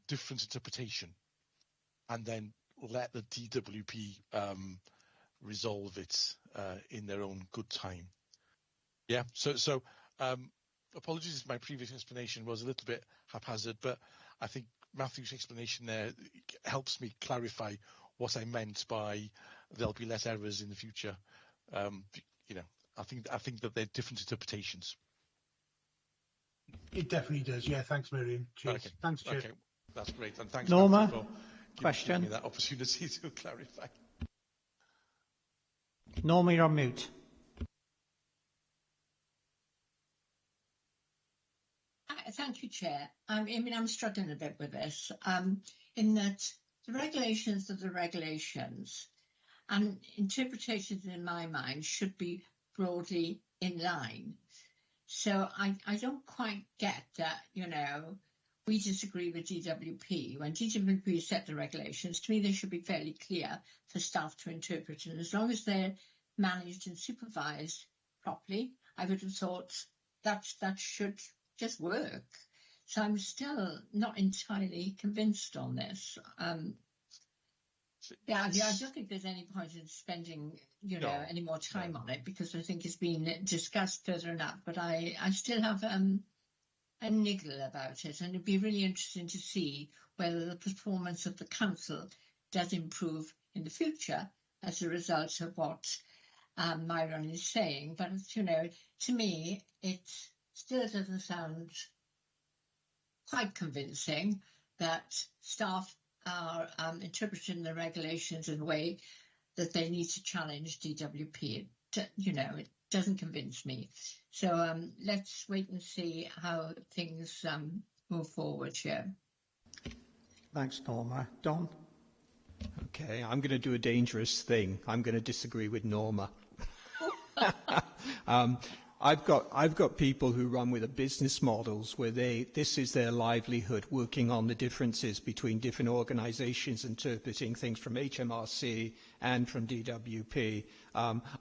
different interpretation, and then let the DWP resolve it in their own good time. Yeah, so apologies if my previous explanation was a little bit haphazard, but I think Matthew's explanation there helps me clarify what I meant by there'll be less errors in the future. I think that they're different interpretations. It definitely does. Yeah, thanks, Miriam. Cheers. Okay. Thanks, Chair. Okay, that's great. And thanks, Norma, Matthew, for giving me that opportunity to clarify. Norma, you're on mute. Thank you, Chair. I mean, I'm struggling a bit with this, in that the regulations are the regulations, and interpretations in my mind should be broadly in line. So I don't quite get that, we disagree with DWP. When DWP set the regulations, to me they should be fairly clear for staff to interpret, and as long as they're managed and supervised properly, I would have thought that should just work. So I'm still not entirely convinced on this. Yeah, I don't think there's any point in spending, any more time on it, because I think it's been discussed further enough. But I still have a niggle about it, and it'd be really interesting to see whether the performance of the council does improve in the future as a result of what Myron is saying. But to me, it still doesn't sound quite convincing that staff are interpreting the regulations in a way that they need to challenge DWP. It doesn't convince me. So let's wait and see how things move forward here. Thanks, Norma. Don? Okay, I'm going to do a dangerous thing. I'm going to disagree with Norma. I've got people who run with business models where this is their livelihood, working on the differences between different organisations, interpreting things from HMRC and from DWP.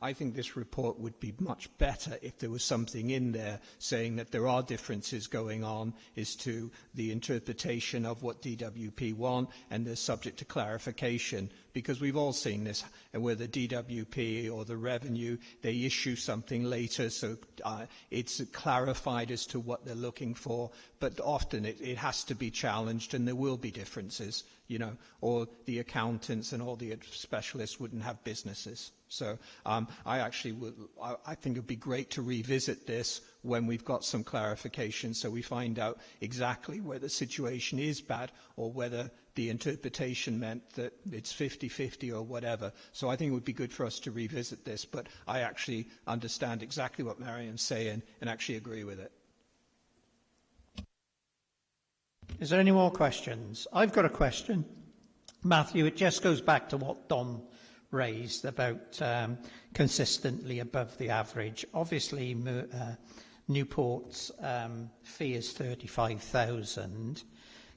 I think this report would be much better if there was something in there saying that there are differences going on as to the interpretation of what DWP want, and they're subject to clarification. Because we've all seen this, and whether DWP or the revenue, they issue something later, so it's clarified as to what they're looking for. But often it has to be challenged, and there will be differences, or the accountants and all the specialists wouldn't have businesses. So I think it would be great to revisit this when we've got some clarification, so we find out exactly whether the situation is bad or whether the interpretation meant that it's 50-50 or whatever. So I think it would be good for us to revisit this, but I actually understand exactly what Marian's saying and actually agree with it. Is there any more questions? I've got a question. Matthew, it just goes back to what Don raised about consistently above the average. Obviously, Newport's fee is 35,000.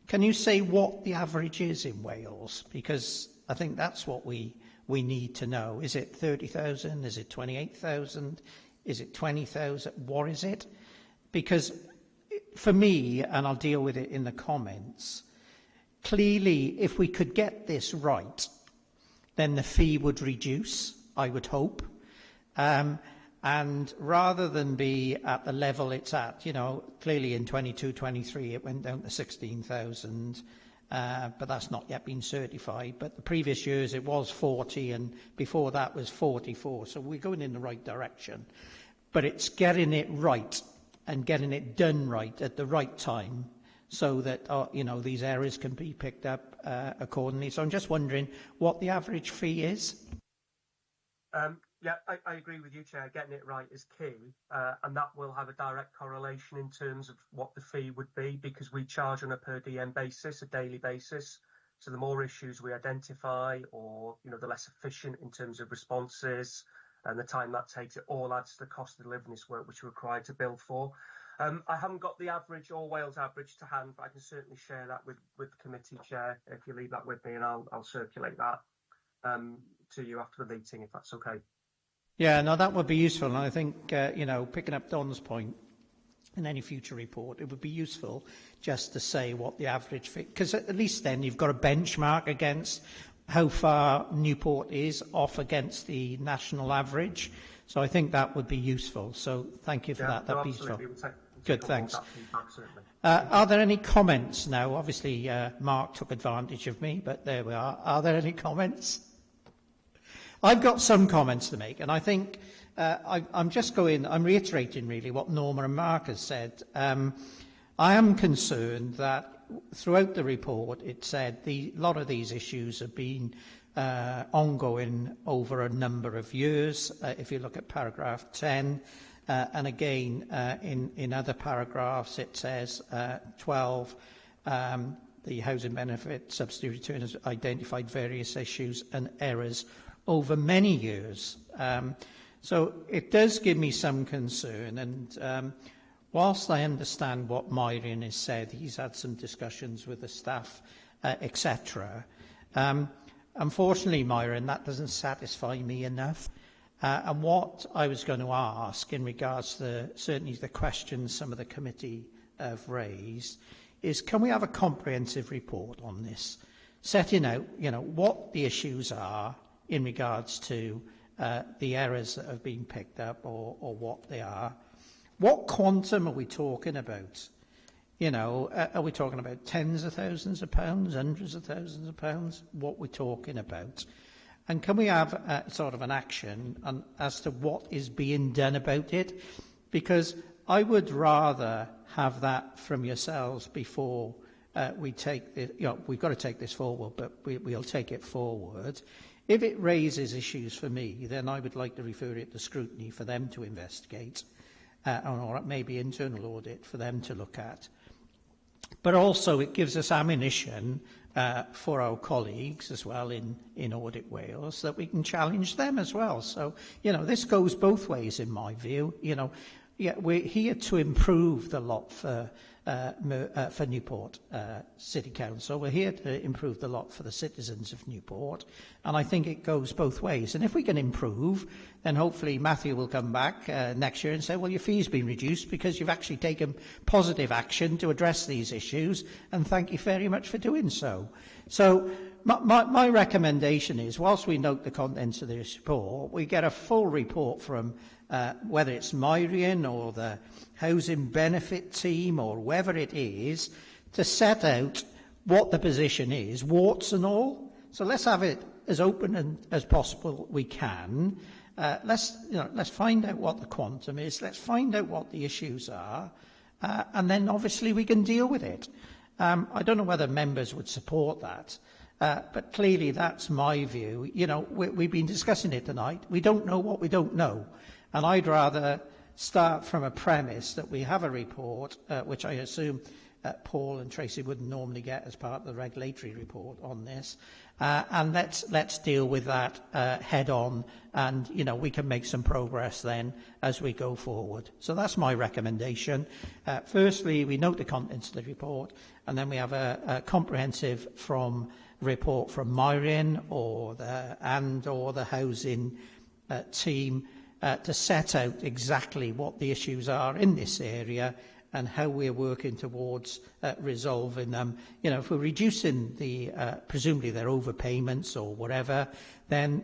Can you say what the average is in Wales? Because I think that's what we need to know. Is it 30,000? Is it 28,000? Is it 20,000? What is it? Because for me, and I'll deal with it in the comments, clearly, if we could get this right, then the fee would reduce, I would hope. And rather than be at the level it's at, clearly in 22-23 it went down to 16,000, but that's not yet been certified. But the previous years it was 40, and before that was 44. So we're going in the right direction. But it's getting it right and getting it done right at the right time, so that these errors can be picked up accordingly. So I'm just wondering what the average fee is. Yeah, I agree with you, Chair. Getting it right is key, and that will have a direct correlation in terms of what the fee would be, because we charge on a per diem basis, a daily basis. So the more issues we identify, or the less efficient in terms of responses and the time that takes, it all adds to the cost of delivering this work, which we're required to bill for. I haven't got the average or Wales average to hand, but I can certainly share that with the committee, Chair, if you leave that with me, and I'll circulate that to you after the meeting, if that's okay. Yeah, no, that would be useful. And I think, picking up Don's point, in any future report, it would be useful just to say what the average fee, because at least then you've got a benchmark against how far Newport is off against the national average. So I think that would be useful. So thank you for that. That'd be useful. Good, thanks. Are there any comments now? Obviously, Mark took advantage of me, but there we are. Are there any comments? I've got some comments to make, and I think I'm reiterating really what Norma and Mark has said. I am concerned that throughout the report it said a lot of these issues have been ongoing over a number of years. If you look at paragraph 10, and again in other paragraphs it says 12, the housing benefit substitute return has identified various issues and errors over many years. So it does give me some concern, and whilst I understand what Myron has said, he's had some discussions with the staff, etc. Unfortunately, Myron, that doesn't satisfy me enough. And what I was going to ask in regards to certainly the questions some of the committee have raised is, can we have a comprehensive report on this, setting out, what the issues are in regards to the errors that have been picked up, or what they are. What quantum are we talking about? Are we talking about tens of thousands of pounds, hundreds of thousands of pounds? What we're talking about? And can we have sort of an action as to what is being done about it? Because I would rather have that from yourselves before we take this. We've got to take this forward, but we'll take it forward. If it raises issues for me, then I would like to refer it to scrutiny for them to investigate, or maybe internal audit for them to look at. But also it gives us ammunition for our colleagues as well in Audit Wales, that we can challenge them as well. So, this goes both ways in my view. We're here to improve the lot for Newport City Council. We're here to improve the lot for the citizens of Newport, and I think it goes both ways. And if we can improve, then hopefully Matthew will come back next year and say, well, your fee's been reduced because you've actually taken positive action to address these issues, and thank you very much for doing so. So my recommendation is, whilst we note the contents of this report, we get a full report from whether it's Myrian or the Housing Benefit Team or whoever it is, to set out what the position is, warts and all. So let's have it as open as possible we can. Let's find out what the quantum is. Let's find out what the issues are, and then obviously we can deal with it. I don't know whether members would support that, but clearly that's my view. We've been discussing it tonight. We don't know what we don't know. And I'd rather start from a premise that we have a report, which I assume Paul and Tracy wouldn't normally get as part of the regulatory report on this, and let's deal with that head on, and we can make some progress then as we go forward. So that's my recommendation. Firstly, we note the contents of the report, and then we have a comprehensive report from Myrian or the housing team, to set out exactly what the issues are in this area and how we're working towards resolving them. If we're reducing presumably their overpayments or whatever, then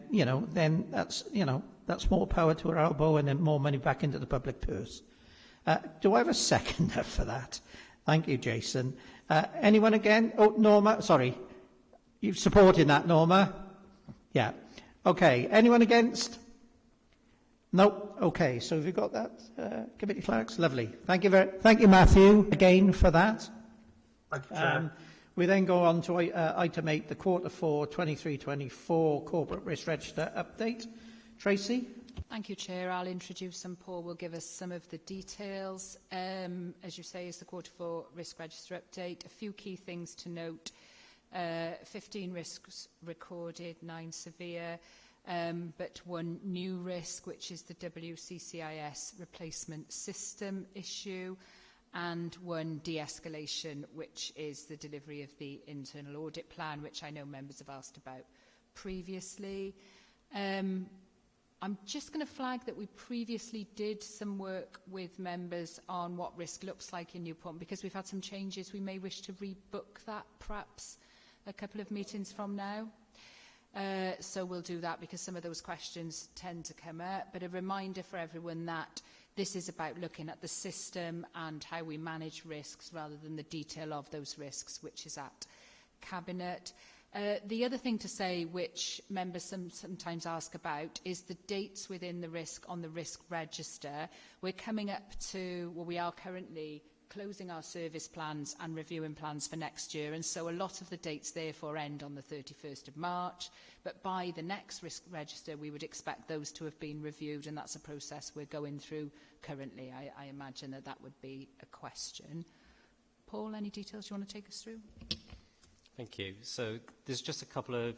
that's more power to our elbow and then more money back into the public purse. Do I have a seconder for that? Thank you, Jason. Anyone again? Oh, Norma, sorry. You've supported that, Norma? Yeah. Okay. Anyone against? No. Okay. So have you got that, committee clerks? Lovely. Thank you, Matthew, again for that. Thank you, Chair. We then go on to item 8, the Q4 23-24 Corporate Risk Register update. Tracy? Thank you, Chair. I'll introduce and Paul will give us some of the details. As you say, it's the Q4 Risk Register update. A few key things to note. 15 risks recorded, 9 severe. But one new risk, which is the WCCIS replacement system issue, and one de-escalation, which is the delivery of the internal audit plan, which I know members have asked about previously. I'm just going to flag that we previously did some work with members on what risk looks like in Newport. Because we've had some changes, we may wish to rebook that perhaps a couple of meetings from now. So we'll do that because some of those questions tend to come up. But a reminder for everyone that this is about looking at the system and how we manage risks rather than the detail of those risks, which is at Cabinet. The other thing to say, which members sometimes ask about, is the dates within the risk on the risk register. We're coming up to, well, we are currently closing our service plans and reviewing plans for next year, and so a lot of the dates therefore end on the 31st of March, but by the next risk register we would expect those to have been reviewed, and that's a process we're going through currently. I imagine that would be a question. Paul, any details you want to take us through? Thank you. So there's just a couple of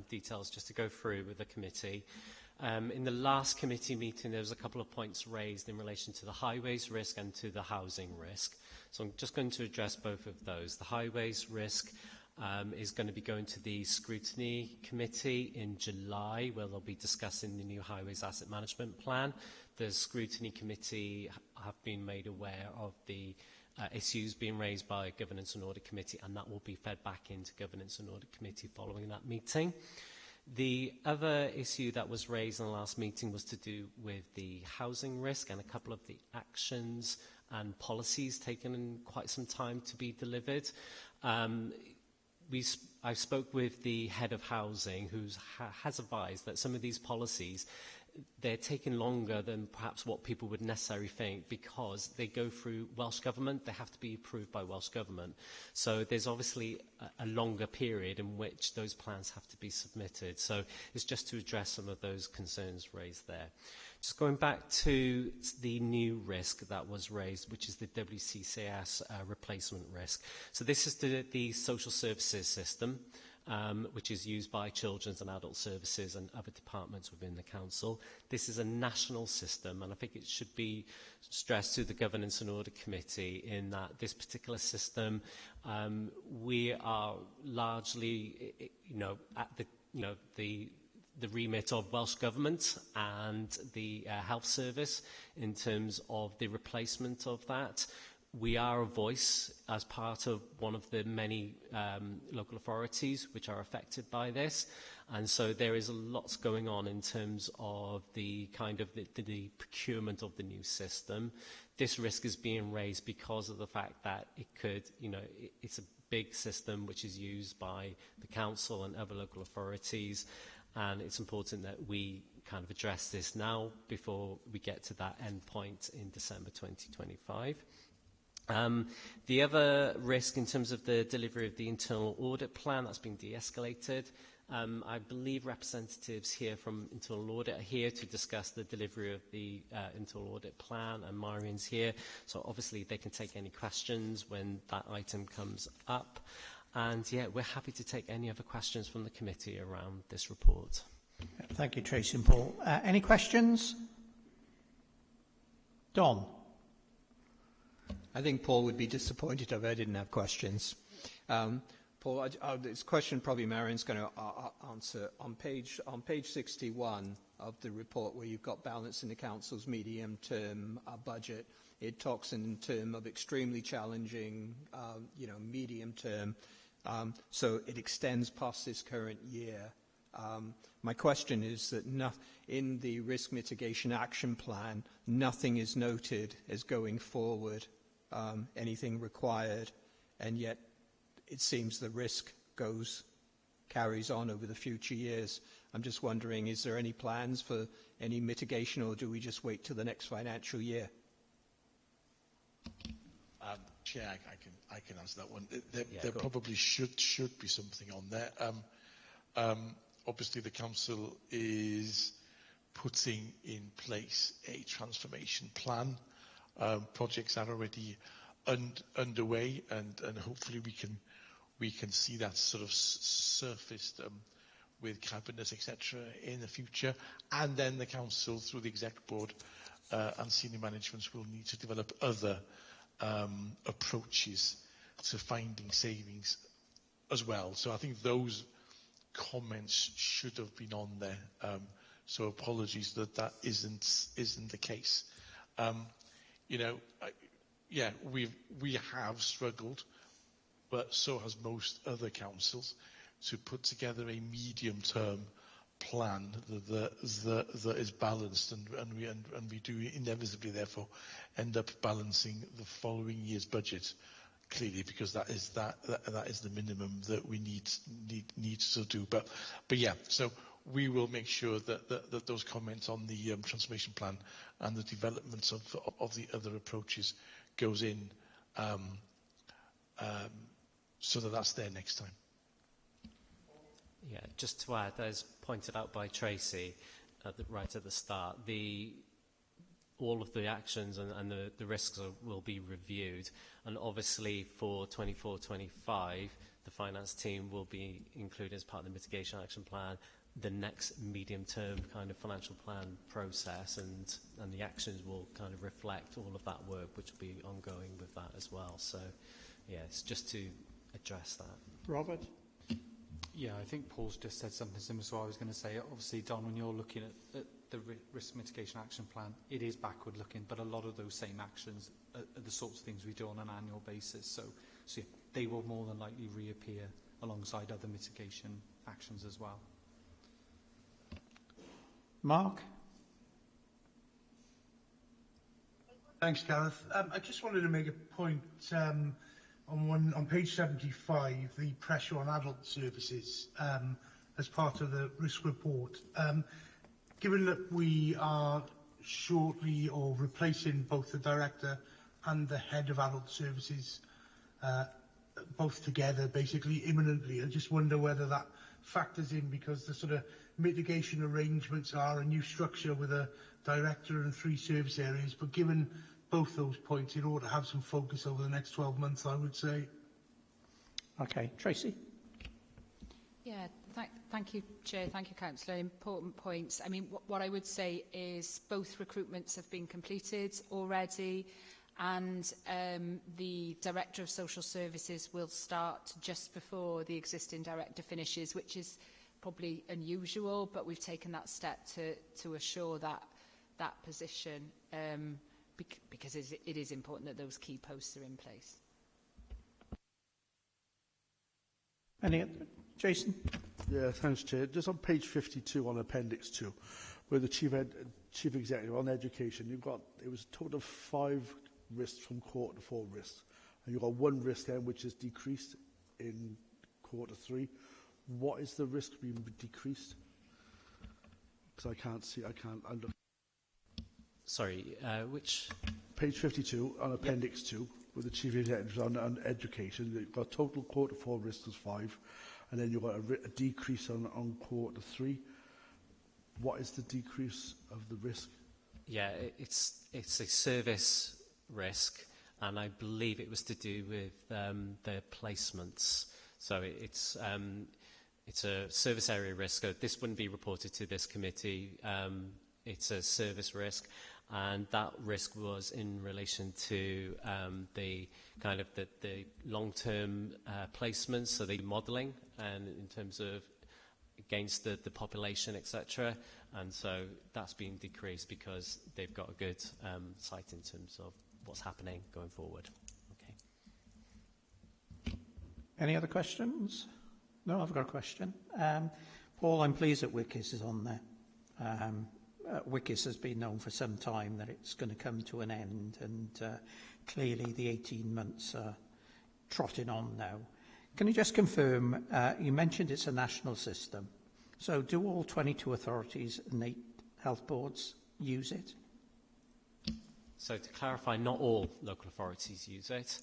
details just to go through with the committee. In the last committee meeting, there was a couple of points raised in relation to the highways risk and to the housing risk. So I'm just going to address both of those. The highways risk is going to be going to the scrutiny committee in July, where they'll be discussing the new highways asset management plan. The scrutiny committee have been made aware of the issues being raised by Governance and Audit Committee, and that will be fed back into Governance and Audit Committee following that meeting. The other issue that was raised in the last meeting was to do with the housing risk and a couple of the actions and policies taken quite some time to be delivered. I spoke with the head of housing who has advised that some of these policies, they're taking longer than perhaps what people would necessarily think because they go through Welsh Government. They have to be approved by Welsh Government. So there's obviously a longer period in which those plans have to be submitted. So it's just to address some of those concerns raised there. Just going back to the new risk that was raised, which is the WCCS replacement risk. So this is the social services system, which is used by children's and adult services and other departments within the council. This is a national system, and I think it should be stressed to the Governance and Audit Committee in that this particular system, we are largely, at the remit of Welsh Government and the Health Service in terms of the replacement of that. We are a voice as part of one of the many local authorities which are affected by this. And so there is a lot going on in terms of the procurement of the new system. This risk is being raised because of the fact that it could, it's a big system which is used by the council and other local authorities. And it's important that we kind of address this now before we get to that end point in December 2025. The other risk in terms of the delivery of the internal audit plan, that's been de-escalated. I believe representatives here from internal audit are here to discuss the delivery of the internal audit plan, and Marian's here. So obviously they can take any questions when that item comes up. And yeah, we're happy to take any other questions from the committee around this report. Thank you, Tracy and Paul. Any questions? Don? I think Paul would be disappointed if I didn't have questions. Paul, this question probably Marian's going to answer. On page 61 of the report where you've got balance in the council's medium-term budget, it talks in terms of extremely challenging, medium-term. So it extends past this current year. My question is that in the risk mitigation action plan, nothing is noted as going forward, anything required, and yet it seems the risk carries on over the future years. I'm just wondering, is there any plans for any mitigation, or do we just wait till the next financial year? Chair, I can answer that one. There probably should be something on there. Obviously, the council is putting in place a transformation plan. Projects are already underway, and hopefully we can see that sort of surfaced with cabinet, etc., in the future. And then the council, through the exec board and senior management, will need to develop other approaches to finding savings as well. So I think those comments should have been on there. So apologies that isn't the case. We have struggled, but so has most other councils, to put together a medium-term plan that is balanced, and we do inevitably, therefore, end up balancing the following year's budget, clearly, because that is the minimum that we need to do. But yeah, so we will make sure that those comments on the transformation plan and the developments of the other approaches goes in, so that's there next time. Yeah, just to add, as pointed out by Tracy right at the start, all of the actions and the risks will be reviewed, and obviously for 24-25, the finance team will be included as part of the mitigation action plan, the next medium-term kind of financial plan process, and the actions will kind of reflect all of that work, which will be ongoing with that as well. So, yeah, it's just to address that. Robert? Yeah, I think Paul's just said something similar to what I was going to say. Obviously, Don, when you're looking at the risk mitigation action plan, it is backward looking, but a lot of those same actions are the sorts of things we do on an annual basis. So yeah, they will more than likely reappear alongside other mitigation actions as well. Mark? Thanks, Gareth. I just wanted to make a point on page 75, the pressure on adult services as part of the risk report. Given that we are shortly or replacing both the director and the head of adult services, both together, basically imminently, I just wonder whether that factors in, because the sort of mitigation arrangements are a new structure with a director and 3 service areas, but given both those points, it ought to have some focus over the next 12 months, I would say. Okay, Tracy? Yeah, thank you, Chair. Thank you, Councillor. Important points. I mean, what I would say is both recruitments have been completed already, and the Director of Social Services will start just before the existing Director finishes, which is probably unusual, but we've taken that step to assure that position, because it is important that those key posts are in place. Any other? Jason? Yeah, thanks, Chair. Just on page 52 on Appendix 2, where the Chief Executive on Education, you've got, it was a total of 5 risks from quarter 4 risks, and you've got 1 risk then which is decreased in quarter 3. What is the risk being decreased? Because I can't see, Sorry, which? Page 52 on Appendix 2, with the Chief Executive on Education, you've got total quarter 4 risks is 5, and then you've got a decrease on quarter 3. What is the decrease of the risk? Yeah, it's a service risk, and I believe it was to do with their placements. So it's a service area risk. So this wouldn't be reported to this committee. It's a service risk, and that risk was in relation to the kind of the long-term placements, so the modelling, and in terms of against the population, etc. And so that's been decreased because they've got a good sight in terms of what's happening going forward. Okay. Any other questions? No, I've got a question. Paul, I'm pleased that Wickes is on there. Wickes has been known for some time that it's going to come to an end, and clearly the 18 months are trotting on now. Can you just confirm, you mentioned it's a national system, so do all 22 authorities and 8 health boards use it? So to clarify, not all local authorities use it.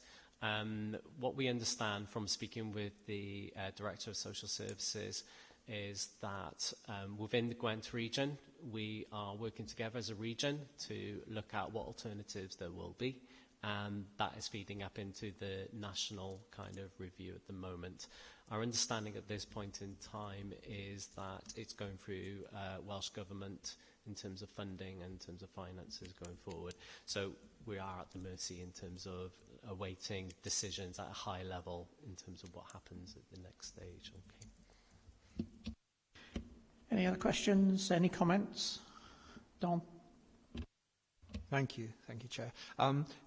What we understand from speaking with the Director of Social Services is that within the Gwent region, we are working together as a region to look at what alternatives there will be, and that is feeding up into the national kind of review at the moment. Our understanding at this point in time is that it's going through Welsh Government in terms of funding and in terms of finances going forward. So we are at the mercy in terms of awaiting decisions at a high level in terms of what happens at the next stage. Okay. Any other questions? Any comments? Don? Thank you, Chair.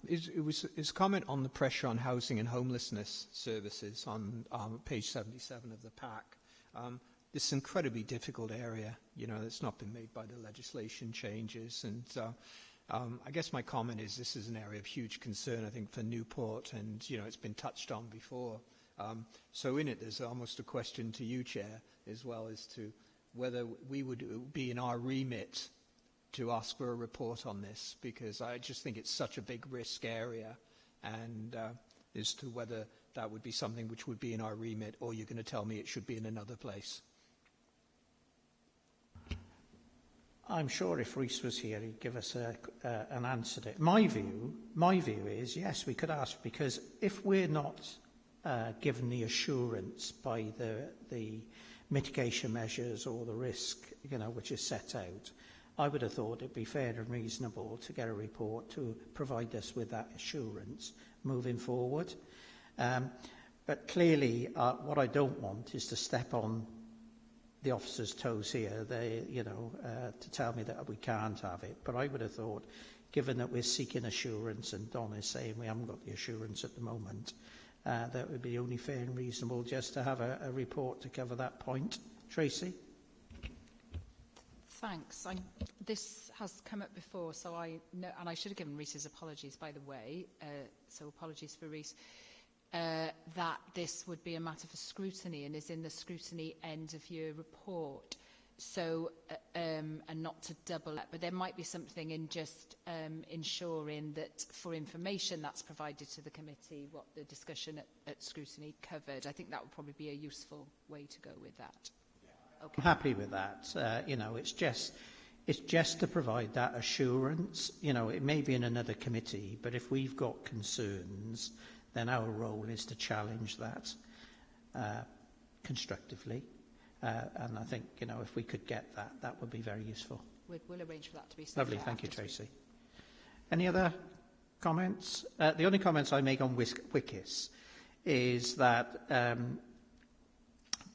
It was a comment on the pressure on housing and homelessness services on page 77 of the pack. This is an incredibly difficult area, you know, that's not been made by the legislation changes, and I guess my comment is this is an area of huge concern, I think, for Newport, and, you know, it's been touched on before. So in it, there's almost a question to you, Chair, as well as to whether we would be in our remit to ask for a report on this, because I just think it's such a big risk area, and as to whether that would be something which would be in our remit, or you're going to tell me it should be in another place. I'm sure if Rhys was here, he'd give us an answer to it. My view is, yes, we could ask, because if we're not given the assurance by the mitigation measures or the risk, you know, which is set out, I would have thought it'd be fair and reasonable to get a report to provide us with that assurance moving forward. But clearly, what I don't want is to step on the officer's toes here, to tell me that we can't have it. But I would have thought, given that we're seeking assurance, and Don is saying we haven't got the assurance at the moment, that would be only fair and reasonable just to have a report to cover that point. Tracy? Thanks. This has come up before, so I know, and I should have given Rhys his apologies, by the way, so apologies for Rhys, that this would be a matter for scrutiny and is in the scrutiny end of year report. So, and not to double it, but there might be something in just ensuring that for information that's provided to the committee, what the discussion at scrutiny covered. I think that would probably be a useful way to go with that. Okay. I'm happy with that. It's just to provide that assurance. It may be in another committee, but if we've got concerns, then our role is to challenge that constructively. And I think, if we could get that, that would be very useful. We'll arrange for that to be sent. Lovely, thank you, Tracy. Any other comments? The only comments I make on WICIS is that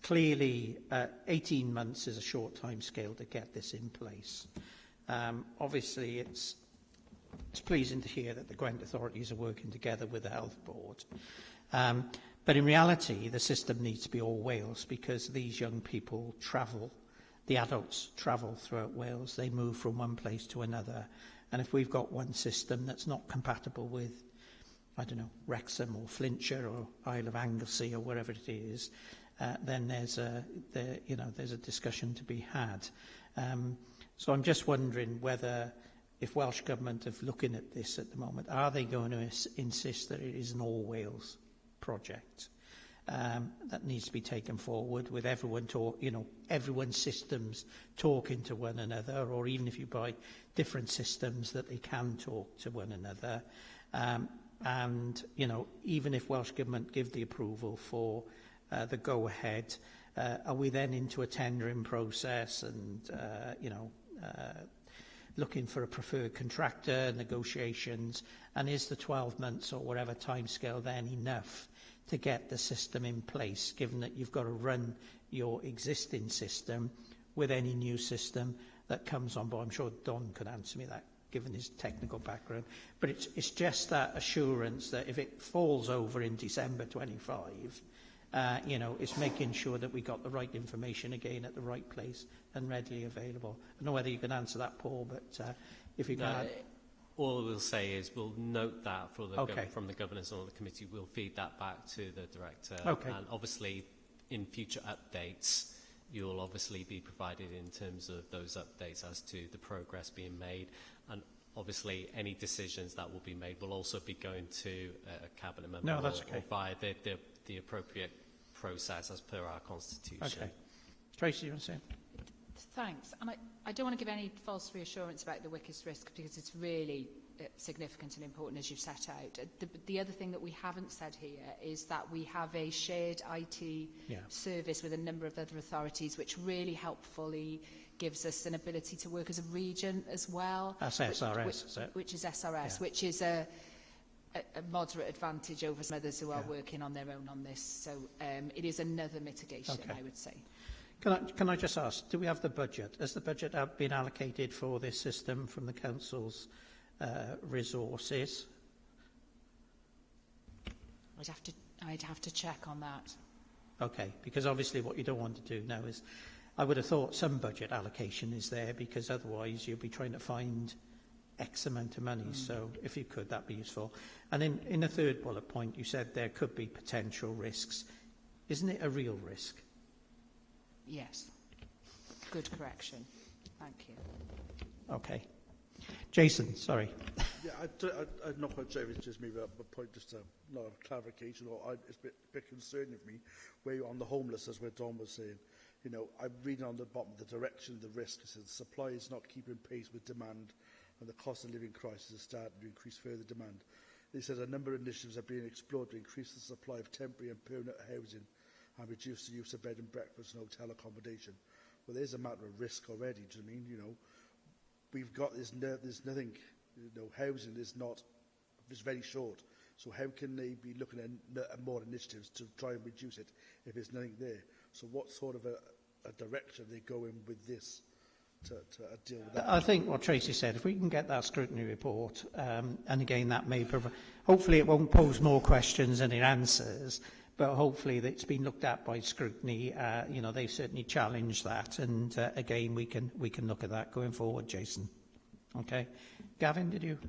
clearly 18 months is a short time scale to get this in place. Obviously, it's pleasing to hear that the Gwent authorities are working together with the Health Board. But in reality, the system needs to be all Wales, because these young people travel, the adults travel throughout Wales. They move from one place to another. And if we've got one system that's not compatible with, I don't know, Wrexham or Flintshire or Isle of Anglesey or wherever it is, then there's a discussion to be had. So I'm just wondering whether, if Welsh Government are looking at this at the moment, are they going to insist that it is an all Wales project that needs to be taken forward with everyone everyone's systems talking to one another, or even if you buy different systems that they can talk to one another, and even if Welsh Government give the approval for the go ahead, are we then into a tendering process and looking for a preferred contractor, negotiations, and is the 12 months or whatever timescale then enough to get the system in place, given that you've got to run your existing system with any new system that comes on board? I'm sure Don can answer me that, given his technical background. But it's just that assurance that if it falls over in December 25, it's making sure that we got the right information again at the right place and readily available. I don't know whether you can answer that, Paul, but if you can. All we'll say is we'll note that from the Governance and Audit Committee. We'll feed that back to the Director. Okay. And obviously, in future updates, you'll obviously be provided in terms of those updates as to the progress being made. And obviously, any decisions that will be made will also be going to a Cabinet member or via the appropriate process as per our Constitution. Okay. Tracy, you want to say? Thanks. And I don't want to give any false reassurance about the WICIS risk, because it's really significant and important, as you've set out. The other thing that we haven't said here is that we have a shared IT service with a number of other authorities, which really helpfully gives us an ability to work as a region as well. That's SRS, is it? Which is SRS, which is a moderate advantage over some others who are working on their own on this. So it is another mitigation, I would say. Can I just ask, do we have the budget? Has the budget been allocated for this system from the Council's resources? I'd have to check on that. Okay, because obviously what you don't want to do now is, I would have thought some budget allocation is there, because otherwise you'll be trying to find X amount of money. So if you could, that'd be useful. And in the third bullet point, you said there could be potential risks. Isn't it a real risk? Yes. Good correction. Thank you. Okay. Jason, sorry. Yeah, I'm not quite sure if it's just maybe a point, just not a clarification, or it's a bit concerning of me, where you're on the homeless, as where Don was saying. I'm reading on the bottom of the direction of the risk. It says supply is not keeping pace with demand, and the cost of living crisis is starting to increase further demand. They said a number of initiatives are being explored to increase the supply of temporary and permanent housing and reduce the use of bed and breakfast and hotel accommodation. Well, there's a matter of risk already. Do you mean, we've got there's nothing, housing is not, it's very short. So how can they be looking at more initiatives to try and reduce it if there's nothing there? So what sort of a direction they go in with this to deal with that. I think what Tracy said, if we can get that scrutiny report, and again that may provide, hopefully it won't pose more questions than it answers, but hopefully it's been looked at by scrutiny. You know, they've certainly challenged that, and again we can look at that going forward, Jason. Okay, Gavin, did you?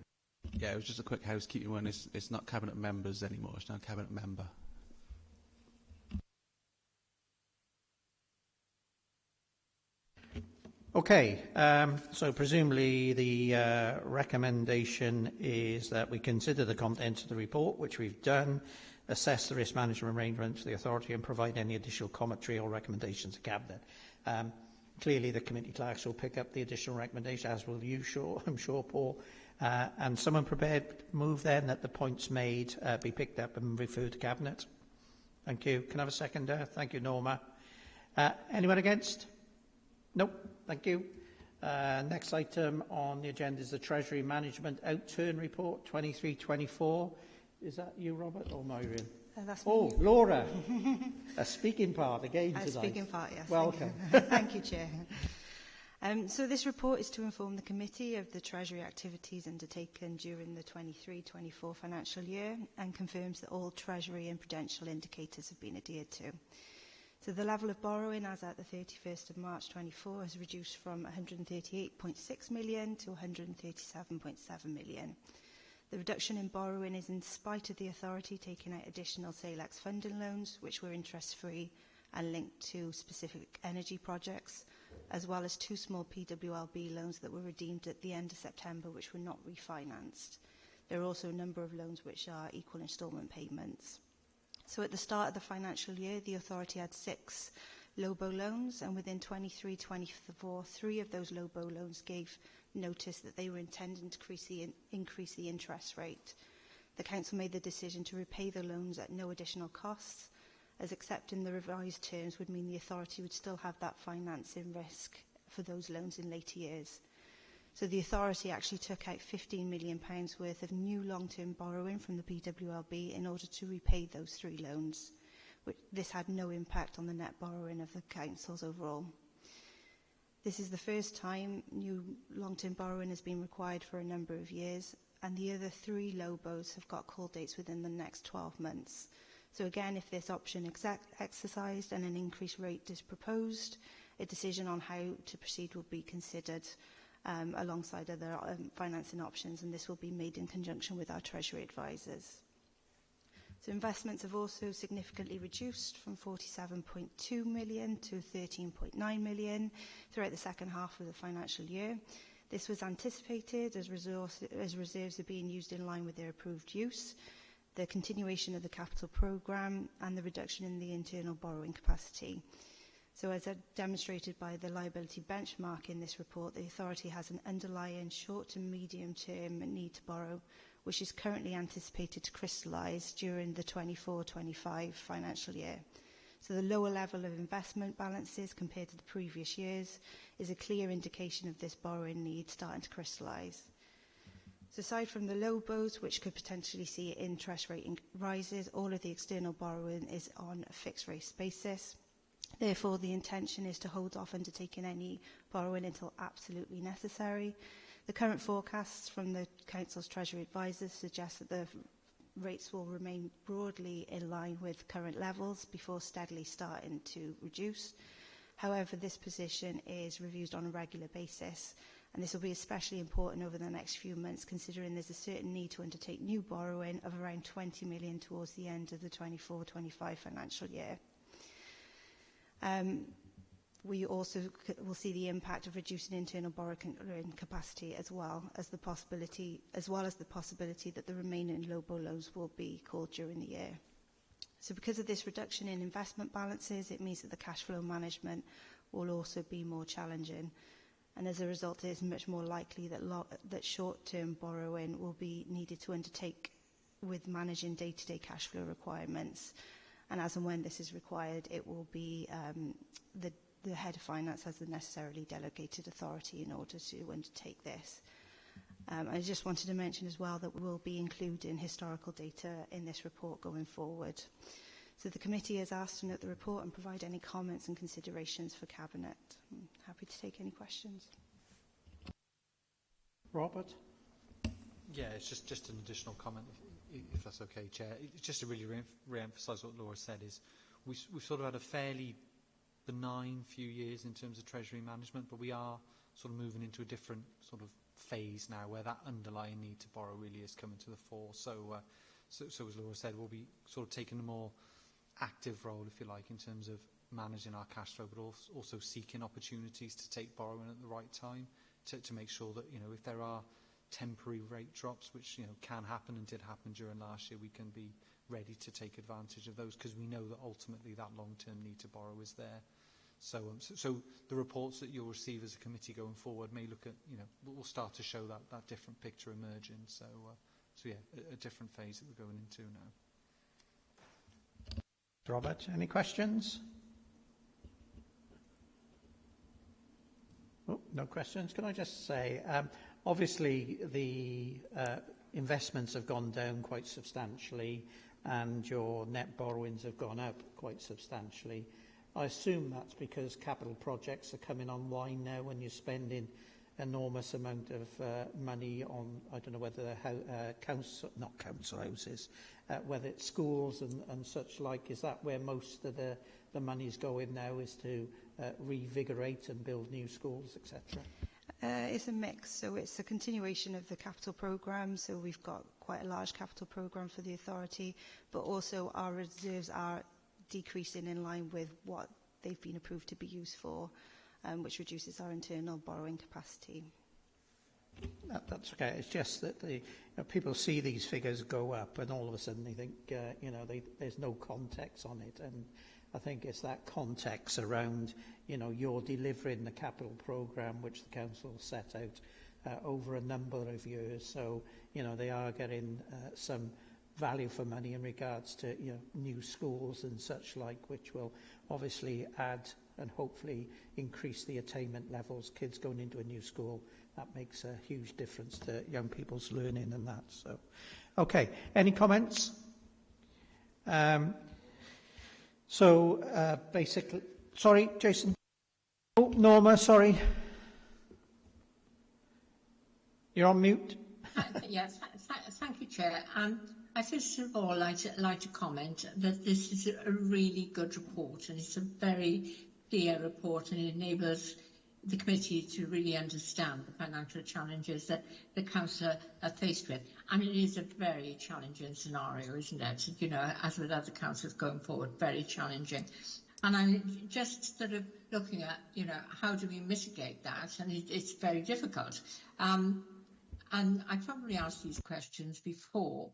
Yeah, it was just a quick housekeeping one. It's not cabinet members anymore. It's now cabinet member. Okay, so presumably the recommendation is that we consider the contents of the report, which we've done, assess the risk management arrangements for the authority and provide any additional commentary or recommendations to Cabinet. Clearly the committee clerks will pick up the additional recommendation, as will you, I'm sure, Paul. And someone prepared to move then that the points made be picked up and referred to Cabinet? Thank you. Can I have a seconder? Thank you, Norma. Anyone against? Nope. Thank you. Next item on the agenda is the Treasury Management Outturn Report 23-24. Is that you, Robert, or Myriam? That's me. Oh, Laura. A speaking part again tonight. A speaking part, yes. Welcome. Thank you, Chair. So this report is to inform the committee of the Treasury activities undertaken during the 23-24 financial year and confirms that all Treasury and prudential indicators have been adhered to. So the level of borrowing as at the 31st of March 24 has reduced from 138.6 million to 137.7 million. The reduction in borrowing is in spite of the authority taking out additional SALEX funding loans, which were interest-free and linked to specific energy projects, as well as 2 small PWLB loans that were redeemed at the end of September, which were not refinanced. There are also a number of loans which are equal instalment payments. So at the start of the financial year, the authority had 6 LOBO loans, and within 23-24, 3 of those LOBO loans gave notice that they were intending to increase the interest rate. The council made the decision to repay the loans at no additional costs, as accepting the revised terms would mean the authority would still have that financing risk for those loans in later years. So the authority actually took out £15 million worth of new long-term borrowing from the PWLB in order to repay those 3 loans. This had no impact on the net borrowing of the councils overall. This is the first time new long-term borrowing has been required for a number of years, and the other 3 LOBOs have got call dates within the next 12 months. So again, if this option is exercised and an increased rate is proposed, a decision on how to proceed will be considered alongside other financing options, and this will be made in conjunction with our Treasury advisors. So investments have also significantly reduced from 47.2 million to 13.9 million throughout the second half of the financial year. This was anticipated as reserves are being used in line with their approved use, the continuation of the capital programme and the reduction in the internal borrowing capacity. So as demonstrated by the liability benchmark in this report, the authority has an underlying short to medium term need to borrow, which is currently anticipated to crystallise during the 24-25 financial year. So the lower level of investment balances compared to the previous years is a clear indication of this borrowing need starting to crystallise. So aside from the LOBOs, which could potentially see interest rate rises, all of the external borrowing is on a fixed rate basis. Therefore, the intention is to hold off undertaking any borrowing until absolutely necessary. The current forecasts from the Council's Treasury advisors suggest that the rates will remain broadly in line with current levels before steadily starting to reduce. However, this position is reviewed on a regular basis, and this will be especially important over the next few months, considering there's a certain need to undertake new borrowing of around 20 million towards the end of the 24-25 financial year. We also will see the impact of reducing internal borrowing capacity as well as the possibility that the remaining LOBO loans will be called during the year. So because of this reduction in investment balances, it means that the cash flow management will also be more challenging. And as a result, it is much more likely that short-term borrowing will be needed to undertake with managing day-to-day cash flow requirements. And as and when this is required, it will be the head of finance has the necessarily delegated authority in order to undertake this. I just wanted to mention as well that we will be including historical data in this report going forward. So the committee is asked to note the report and provide any comments and considerations for Cabinet. I'm happy to take any questions. Robert? Yeah, it's just an additional comment, if that's okay, Chair. It's just to really re-emphasise what Laura said, is we've sort of had a fairly benign few years in terms of Treasury management, but we are sort of moving into a different sort of phase now where that underlying need to borrow really is coming to the fore. So as Laura said, we'll be sort of taking a more active role, if you like, in terms of managing our cash flow, but also seeking opportunities to take borrowing at the right time to make sure that, you know, if there are temporary rate drops, which, you know, can happen and did happen during last year, we can be ready to take advantage of those, because we know that ultimately that long-term need to borrow is there. So the reports that you'll receive as a committee going forward may look at, you know, we'll start to show that different picture emerging. So yeah, a different phase that we're going into now. Robert, any questions? Oh, no questions. Can I just say, obviously the investments have gone down quite substantially and your net borrowings have gone up quite substantially. I assume that's because capital projects are coming online now when you're spending enormous amount of money on, I don't know whether not council houses, whether it's schools and such like. Is that where most of the money's going now, is to revigorate and build new schools, etc.? It's a mix, so it's a continuation of the capital programme, so we've got quite a large capital programme for the authority, but also our reserves are decreasing in line with what they've been approved to be used for, which reduces our internal borrowing capacity. That's okay. It's just that people see these figures go up and all of a sudden they think, there's no context on it. And I think it's that context around, you're delivering the capital programme which the council set out over a number of years. So, they are getting some value for money in regards to new schools and such like, which will obviously add and hopefully increase the attainment levels. Kids going into a new school, that makes a huge difference to young people's learning and that. So, okay, any comments? Basically, sorry, Jason. Oh, Norma, sorry. You're on mute. Yes, thank you, Chair. I first of all like to comment that this is a really good report, and it's a very clear report, and it enables the committee to really understand the financial challenges that the council are faced with. And it is a very challenging scenario, isn't it? As with other councils going forward, very challenging. And I'm just sort of looking at, how do we mitigate that? And it's very difficult. And I probably asked these questions before,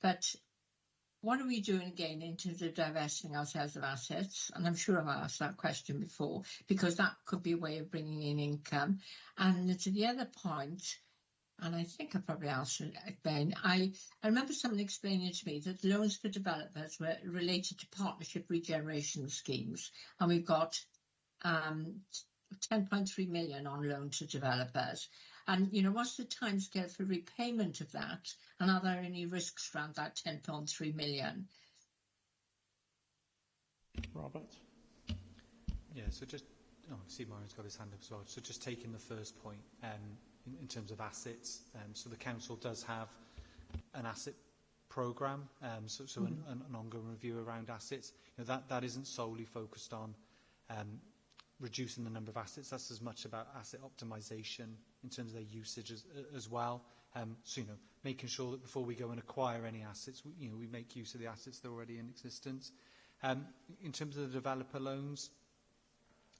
but what are we doing again in terms of divesting ourselves of assets? And I'm sure I've asked that question before, because that could be a way of bringing in income. And to the other point, and I think I probably asked it again, I remember someone explaining to me that loans for developers were related to partnership regeneration schemes. And we've got 10.3 million on loan to developers. And, what's the timescale for repayment of that? And are there any risks around that 10.3 million? Robert? Yeah, so I see Marion's got his hand up as well. So just taking the first point, in terms of assets, so the council does have an asset programme, an ongoing review around assets. That isn't solely focused on reducing the number of assets. That's as much about asset optimisation in terms of their usage as well. Making sure that before we go and acquire any assets, we make use of the assets that are already in existence. In terms of the developer loans,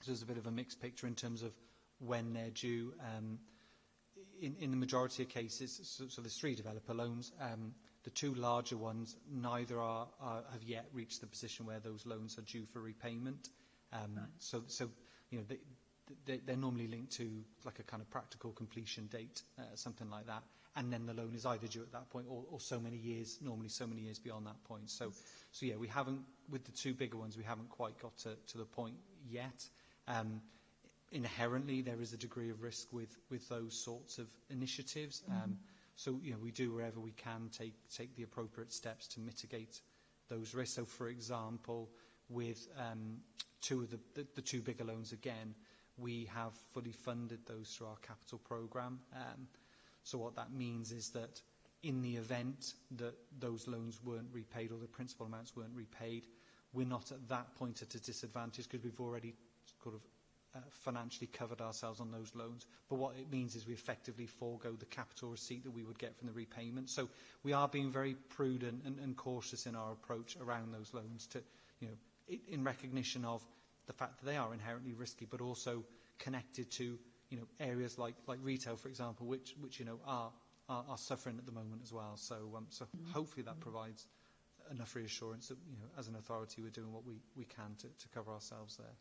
so there's a bit of a mixed picture in terms of when they're due. In the majority of cases, so there's 3 developer loans. The 2 larger ones, neither have yet reached the position where those loans are due for repayment. Right. They're normally linked to like a kind of practical completion date, something like that, and then the loan is either due at that point or so many years, normally so many years beyond that point. So yeah, we haven't, with the 2 bigger ones, we haven't quite got to the point yet. Inherently, there is a degree of risk with those sorts of initiatives. So we do wherever we can take the appropriate steps to mitigate those risks. So, for example, with two of the two bigger loans again, we have fully funded those through our capital programme. So what that means is that in the event that those loans weren't repaid or the principal amounts weren't repaid, we're not at that point at a disadvantage because we've already sort of financially covered ourselves on those loans. But what it means is we effectively forego the capital receipt that we would get from the repayment. So we are being very prudent and cautious in our approach around those loans to, in recognition of the fact that they are inherently risky, but also connected to, areas like retail, for example, which are suffering at the moment as well. So hopefully that provides enough reassurance that, as an authority, we're doing what we can to cover ourselves there.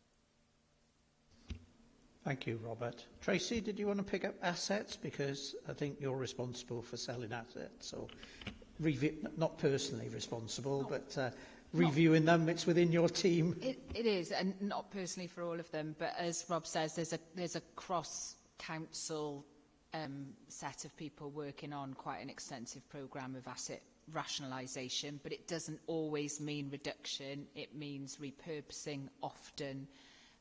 Thank you, Robert. Tracy, did you want to pick up assets? Because I think you're responsible for selling assets, or not personally responsible, but reviewing them. It's within your team. It is, and not personally for all of them. But as Rob says, there's a cross-council set of people working on quite an extensive programme of asset rationalisation. But it doesn't always mean reduction. It means repurposing often.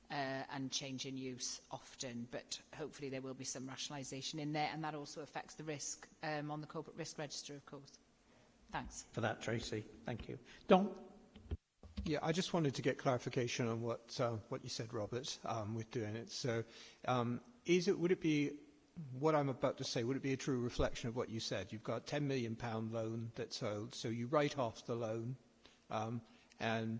And change in use often, but hopefully there will be some rationalisation in there, and that also affects the risk on the corporate risk register, of course. Thanks. For that, Tracy. Thank you. Don? Yeah, I just wanted to get clarification on what you said, Robert, with doing it. So would it be, what I'm about to say, would it be a true reflection of what you said? You've got a £10 million loan that's owed, so you write off the loan and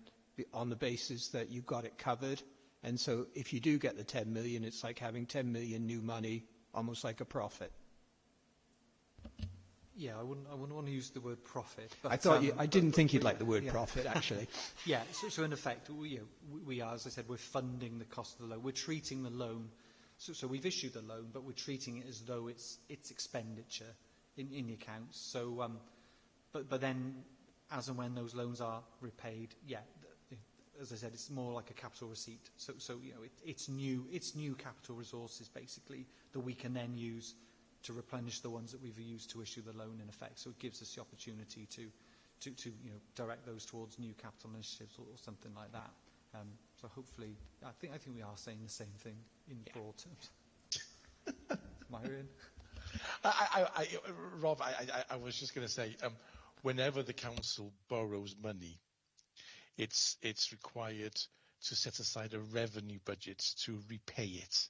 on the basis that you've got it covered. And so if you do get the 10 million, it's like having 10 million new money, almost like a profit. Yeah, I wouldn't want to use the word profit. But, I didn't think you'd like the word profit, actually. Yeah, so in effect, we are, as I said, we're funding the cost of the loan. We're treating the loan, so we've issued the loan, but we're treating it as though it's expenditure in the accounts. So, but then, as and when those loans are repaid, as I said, it's more like a capital receipt. So it's new capital resources basically that we can then use to replenish the ones that we've used to issue the loan in effect. So it gives us the opportunity to direct those towards new capital initiatives or something like that. So hopefully, I think we are saying the same thing in broad terms. Myrian? Rob, I was just going to say, whenever the council borrows money, it's required to set aside a revenue budget to repay it.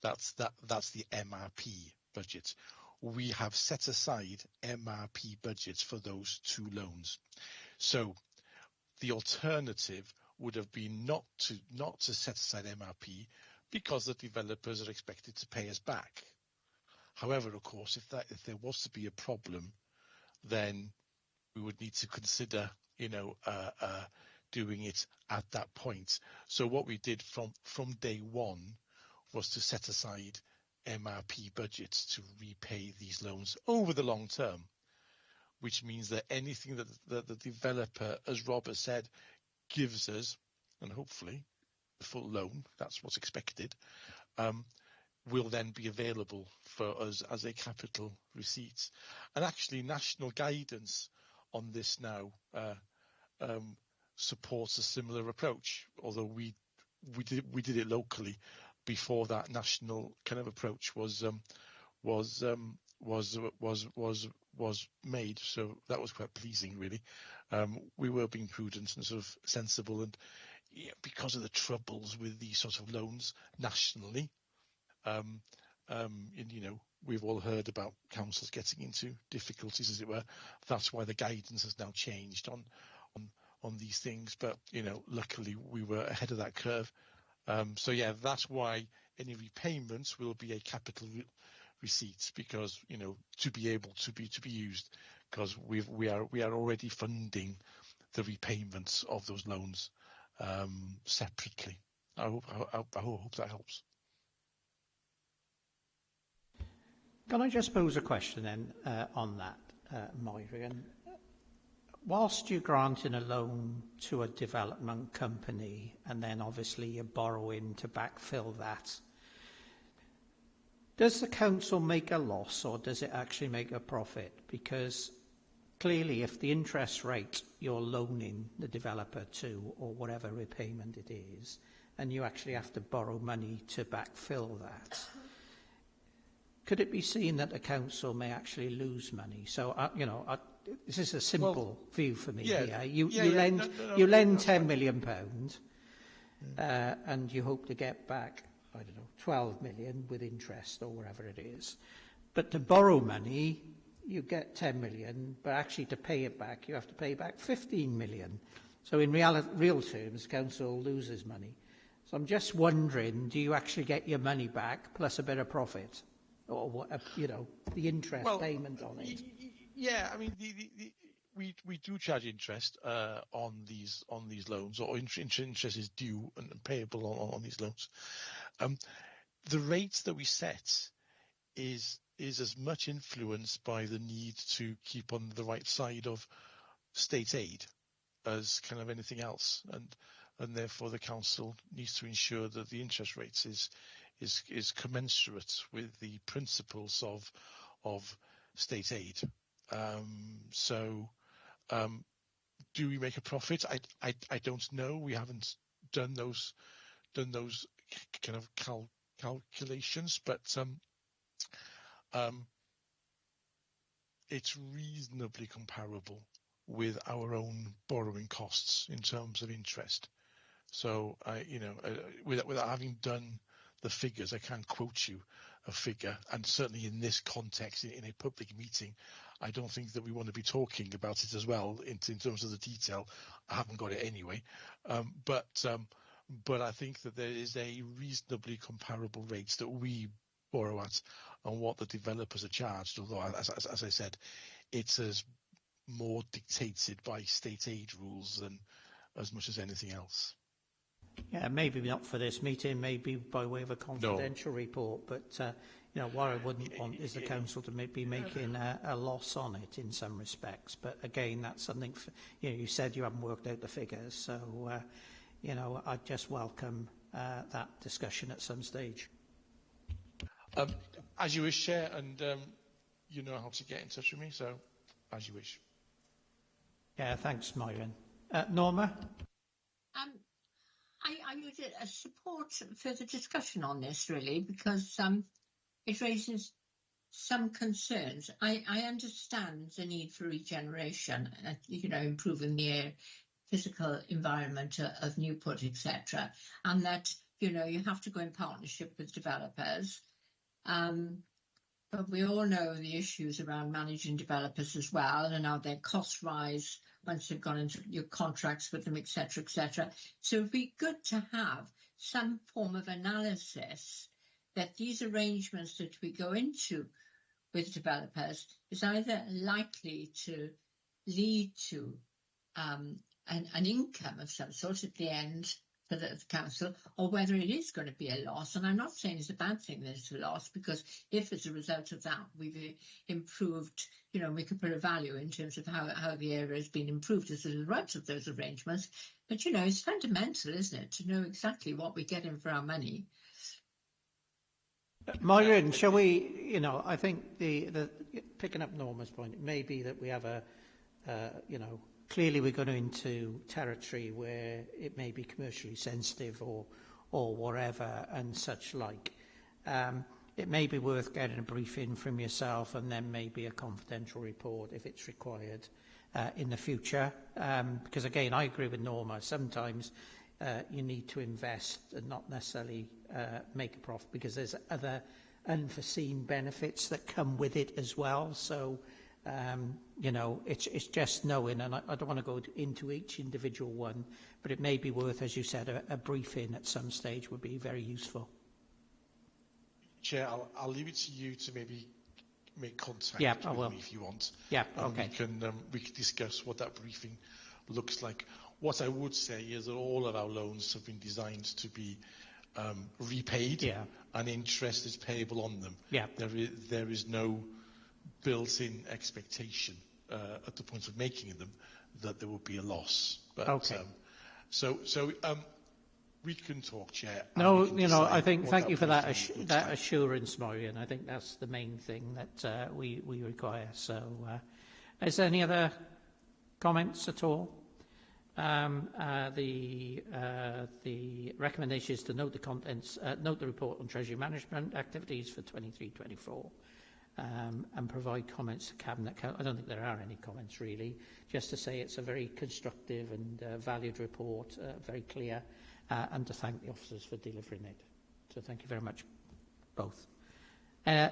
That's the MRP budget. We have set aside MRP budgets for those two loans. So the alternative would have been not to set aside MRP because the developers are expected to pay us back. However, of course, if there was to be a problem, then we would need to consider, doing it at that point. So what we did from day one was to set aside MRP budgets to repay these loans over the long term, which means that anything that the developer, as Robert said, gives us, and hopefully the full loan, that's what's expected, will then be available for us as a capital receipt. And actually national guidance on this now supports a similar approach, although we did it locally before that national kind of approach was made. So that was quite pleasing, really. We were being prudent and sort of sensible, and because of the troubles with these sort of loans nationally, we've all heard about councils getting into difficulties, as it were. That's why the guidance has now changed on these things. But luckily we were ahead of that curve. So yeah, that's why any repayments will be a capital receipt, because to be able to be used, because we are already funding the repayments of those loans separately. I hope that helps. Can I just pose a question then on that, Myrian? Whilst you're granting a loan to a development company and then obviously you're borrowing to backfill that, does the council make a loss or does it actually make a profit? Because clearly, if the interest rate you're loaning the developer to, or whatever repayment it is, and you actually have to borrow money to backfill that, could it be seen that the council may actually lose money? So, this is a simple view for me here. You lend £10 million, and you hope to get back, I don't know, 12 million with interest or whatever it is. But to borrow money, you get 10 million, but actually to pay it back, you have to pay back 15 million. So in real terms, council loses money. So I'm just wondering, do you actually get your money back plus a bit of profit? Or what, the interest payment on it? Yeah, I mean, we do charge interest on these loans, or interest is due and payable on these loans. The rates that we set is as much influenced by the need to keep on the right side of state aid as kind of anything else, and therefore the council needs to ensure that the interest rates is commensurate with the principles of state aid. Do we make a profit? I don't know. We haven't done those kind of calculations, but it's reasonably comparable with our own borrowing costs in terms of interest. So without having done the figures, I can't quote you a figure, and certainly in this context, in a public meeting, I don't think that we want to be talking about it as well in terms of the detail. I haven't got it anyway, but I think that there is a reasonably comparable rates that we borrow at and what the developers are charged, although, as I said, it's as more dictated by state aid rules than as much as anything else. Yeah, maybe not for this meeting, maybe by way of a confidential report, but what I wouldn't want is the council to be making a loss on it in some respects. But again, that's something, you said you haven't worked out the figures, so, I'd just welcome that discussion at some stage. As you wish, Chair, and you know how to get in touch with me, so as you wish. Yeah, thanks, Myron. Norma? I would support further discussion on this, really, because it raises some concerns. I understand the need for regeneration, improving the air, physical environment of Newport, etc., and that, you have to go in partnership with developers. But we all know the issues around managing developers as well, and how their costs rise once they've gone into your contracts with them, etc., etc. So it'd be good to have some form of analysis that these arrangements that we go into with developers is either likely to lead to an income of some sort at the end for the council, or whether it is going to be a loss. And I'm not saying it's a bad thing that it's a loss, because if as a result of that we've improved, we could put a value in terms of how the area has been improved as a result of those arrangements. But, it's fundamental, isn't it, to know exactly what we're getting for our money. Myron, shall we, I think the picking up Norma's point, it may be that we have clearly we're going into territory where it may be commercially sensitive or whatever and such like. It may be worth getting a briefing from yourself and then maybe a confidential report if it's required in the future. Because again, I agree with Norma. Sometimes you need to invest and not necessarily make a profit, because there's other unforeseen benefits that come with it as well. So it's just knowing, and I don't want to go into each individual one, but it may be worth, as you said, a briefing at some stage would be very useful. Chair, I'll leave it to you to maybe make contact with me if you want. Yeah, okay. We can discuss what that briefing looks like. What I would say is that all of our loans have been designed to be repaid, and interest is payable on them. Yeah. There is no built-in expectation at the point of making them that there will be a loss. But, okay. We can talk, Chair. No, I think thank you for that assurance, Marion. I think that's the main thing that we require. So, Is there any other comments at all? The recommendation is to note the contents, note the report on Treasury Management activities for 23-24 and provide comments to Cabinet. I don't think there are any comments really, just to say it's a very constructive and valued report, very clear, and to thank the officers for delivering it. So thank you very much, both.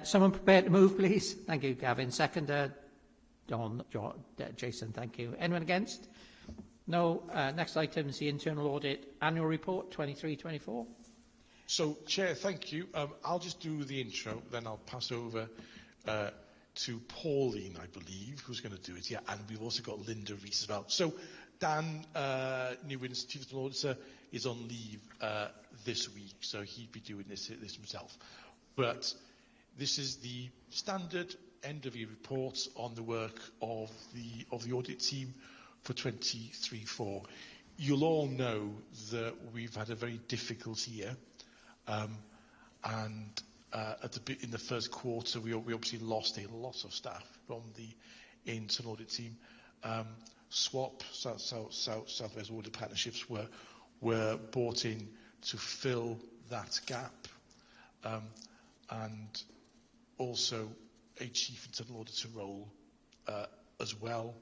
Someone prepared to move, please? Thank you, Gavin. Second, Jason, thank you. Anyone against? No. Next item is the Internal Audit Annual Report 23-24. So, Chair, thank you. I'll just do the intro, then I'll pass over to Pauline, I believe, who's going to do it. Yeah, and we've also got Linda Rees as well. So, Dan Newins, Chief Internal Auditor, is on leave this week, so he'd be doing this himself. But this is the standard end-of-year report on the work of the audit team for 23-24. You'll all know that we've had a very difficult year, and in the first quarter we obviously lost a lot of staff from the internal audit team. SWAP, South-West Audit Partnerships, were brought in to fill that gap, and also a Chief Internal Auditor role as well.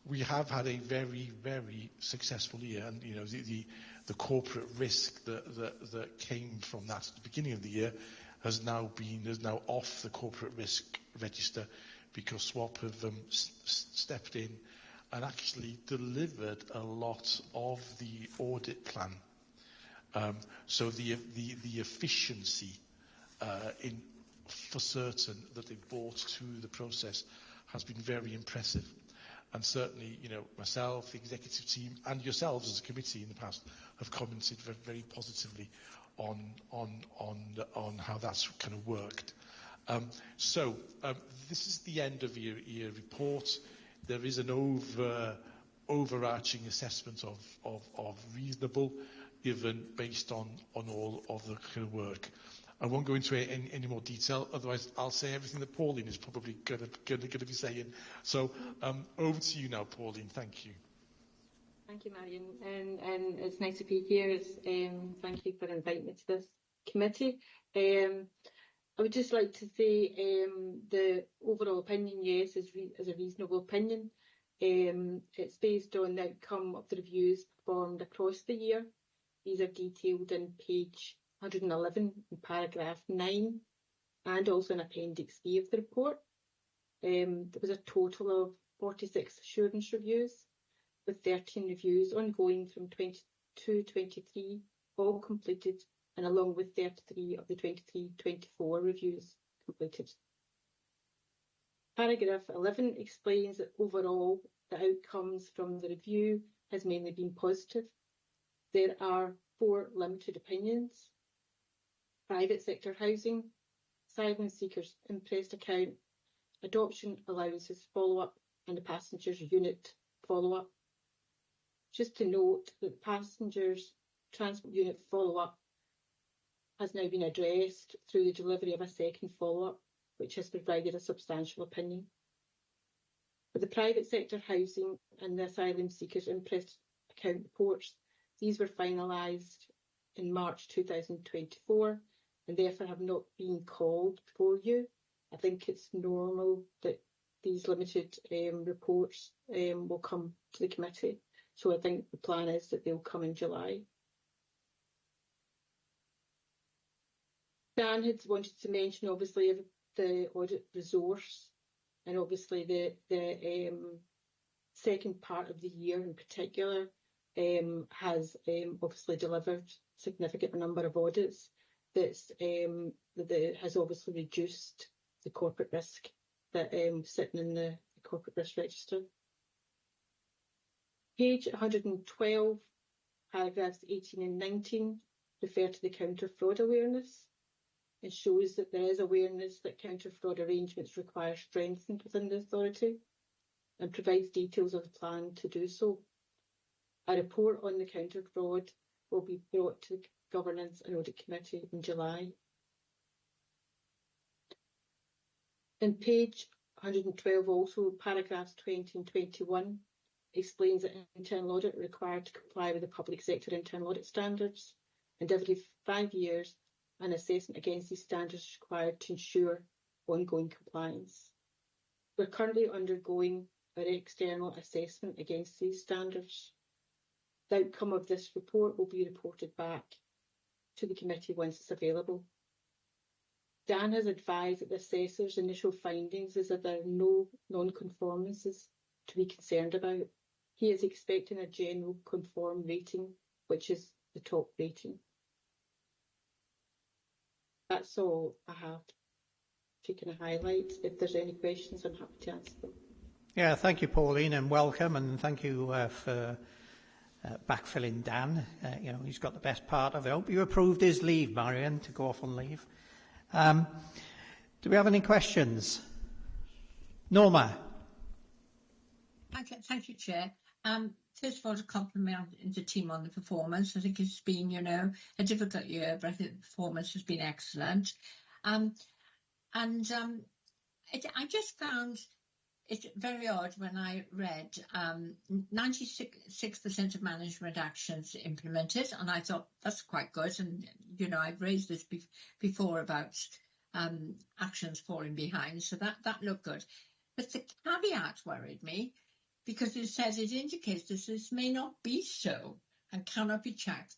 We have had a very, very successful year, and you know the corporate risk that came from that at the beginning of the year is now off the corporate risk register, because SWAP have stepped in and actually delivered a lot of the audit plan. So the efficiency for certain that they've brought to the process has been very impressive. And certainly, you know, myself, the executive team, and yourselves as a committee in the past have commented very, very positively on how that's kind of worked. This is the end of year report. There is an overarching assessment of reasonable, given based on all of the kind of work. I won't go into any more detail, otherwise I'll say everything that Pauline is probably going to be saying. So over to you now, Pauline. Thank you. Thank you, Marion, and it's nice to be here. Thank you for inviting me to this committee. I would just like to say the overall opinion, yes, is a reasonable opinion. It's based on the outcome of the reviews performed across the year. These are detailed in page 111 in paragraph 9, and also in Appendix B of the report. There was a total of 46 assurance reviews, with 13 reviews ongoing from 22-23, all completed, and along with 33 of the 23-24 reviews completed. Paragraph 11 explains that overall the outcomes from the review has mainly been positive. There are 4 limited opinions: private sector housing, asylum seekers interest account, adoption allowances follow-up, and the passengers unit follow-up. Just to note that the passengers transport unit follow-up has now been addressed through the delivery of a second follow-up, which has provided a substantial opinion. For the private sector housing and the asylum seekers interest account reports, these were finalised in March 2024 and therefore have not been called for you. I think it's normal that these limited reports will come to the committee. So I think the plan is that they'll come in July. Dan had wanted to mention, obviously, the audit resource, and obviously the second part of the year in particular has obviously delivered a significant number of audits that has obviously reduced the corporate risk that sitting in the corporate risk register. Page 112, paragraphs 18 and 19 refer to the counter-fraud awareness. It shows that there is awareness that counter-fraud arrangements require strengthening within the authority, and provides details of the plan to do so. A report on the counter-fraud will be brought to the Governance and Audit Committee in July. In page 112 also, paragraphs 20 and 21, explains that internal audit are required to comply with the public sector internal audit standards, and every 5 years an assessment against these standards is required to ensure ongoing compliance. We're currently undergoing our external assessment against these standards. The outcome of this report will be reported back to the committee once it's available. Dan has advised that the assessor's initial findings is that there are no non-conformances to be concerned about. He is expecting a general conform rating, which is the top rating. That's all I have taken a highlight. If there's any questions, I'm happy to answer them. Yeah, thank you, Pauline, and welcome, and thank you for backfilling Dan. He's got the best part of it. I hope you approved his leave, Marion, to go off on leave. Do we have any questions? Norma. Thank you, Chair. First of all, to compliment the team on the performance. I think it's been, a difficult year, but I think the performance has been excellent. I just found it very odd when I read 96% of management actions implemented, and I thought that's quite good. And I've raised this before about actions falling behind, so that looked good. But the caveat worried me, because it says it indicates that this may not be so and cannot be checked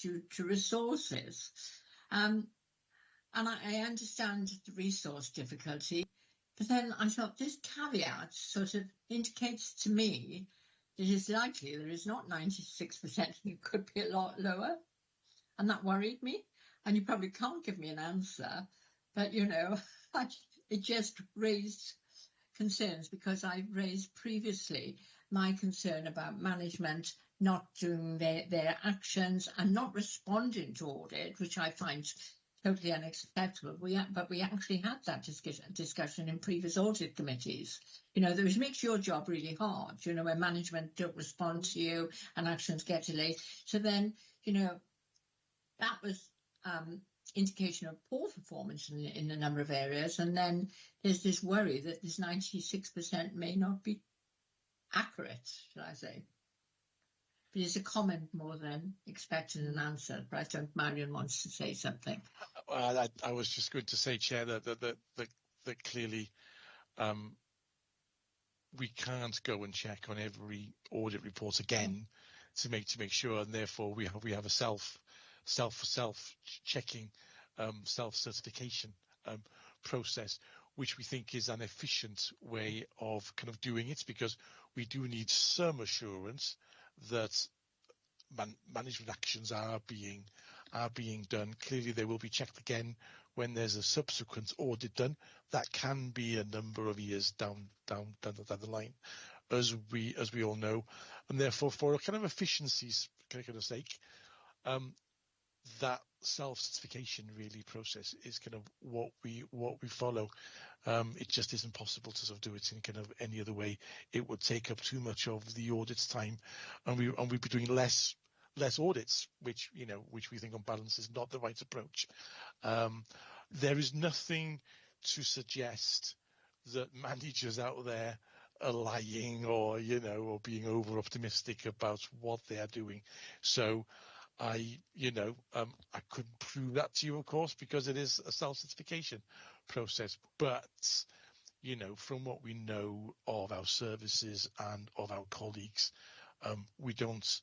due to resources. And I understand the resource difficulty, but then I thought this caveat sort of indicates to me that it's likely there is not 96%, and it could be a lot lower. And that worried me. And you probably can't give me an answer, but, it just raised concerns, because I raised previously my concern about management not doing their actions and not responding to audit, which I find totally unacceptable. But we actually had that discussion in previous audit committees. Which makes your job really hard, when management don't respond to you and actions get delayed. So then, that was indication of poor performance in a number of areas, and then there's this worry that this 96% may not be accurate, shall I say. But it's a comment more than expecting an answer, but I don't Marion wants to say something. Well, I was just going to say, Chair, that clearly we can't go and check on every audit report again to make sure, and therefore we have a self-checking, self-certification process, which we think is an efficient way of kind of doing it, because we do need some assurance that management actions are being done. Clearly, they will be checked again when there's a subsequent audit done. That can be a number of years down the line, as we all know, and therefore, for a kind of efficiency's kind of sake, that self-certification really process is kind of what we follow. It just isn't possible to sort of do it in kind of any other way. It would take up too much of the audit's time, and we'd be doing less audits, which we think on balance is not the right approach. There is nothing to suggest that managers out there are lying or being over optimistic about what they are doing. So I couldn't prove that to you, of course, because it is a self-certification process. But, from what we know of our services and of our colleagues, we don't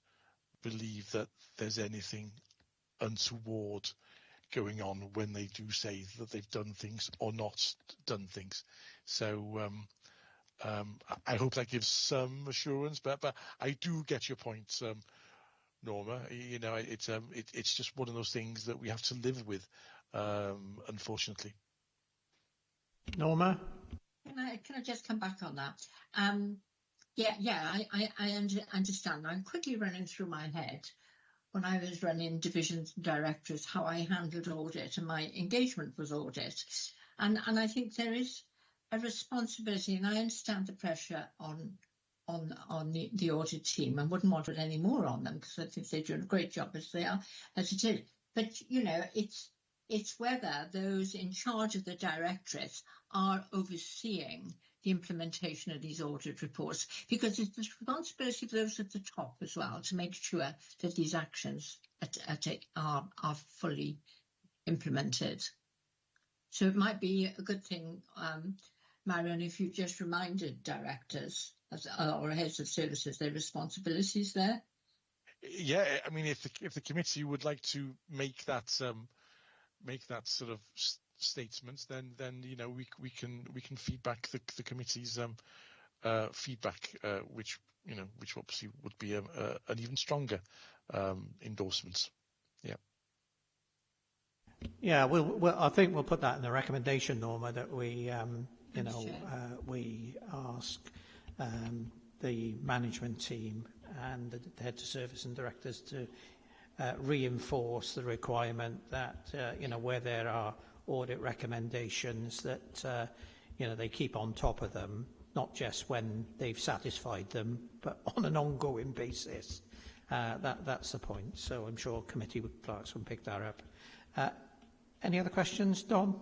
believe that there's anything untoward going on when they do say that they've done things or not done things. So I hope that gives some assurance, but I do get your point, Norma. It's just one of those things that we have to live with, unfortunately. Norma? Can I just come back on that? I understand. I'm quickly running through my head when I was running divisions and directorates how I handled audit, and my engagement was audit. And I think there is a responsibility, and I understand the pressure on the audit team. I wouldn't want it any more on them, because I think they're doing a great job as they are, as it is. But, it's whether those in charge of the directorates are overseeing the the implementation of these audit reports, because it's the responsibility of those at the top as well to make sure that these actions are fully implemented. So it might be a good thing, Marion, if you just reminded directors or heads of services their responsibilities there. Yeah, I mean, if the committee would like to make that sort of statement, then you know we can feedback the committee's feedback, which obviously would be an even stronger endorsement. Yeah. Yeah, I think we'll put that in the recommendation, Norma, that we we ask the management team and the heads of service and directors to reinforce the requirement that where there are audit recommendations that they keep on top of them, not just when they've satisfied them, but on an ongoing basis. That's the point. So I'm sure committee clerks will pick that up. Any other questions, Don?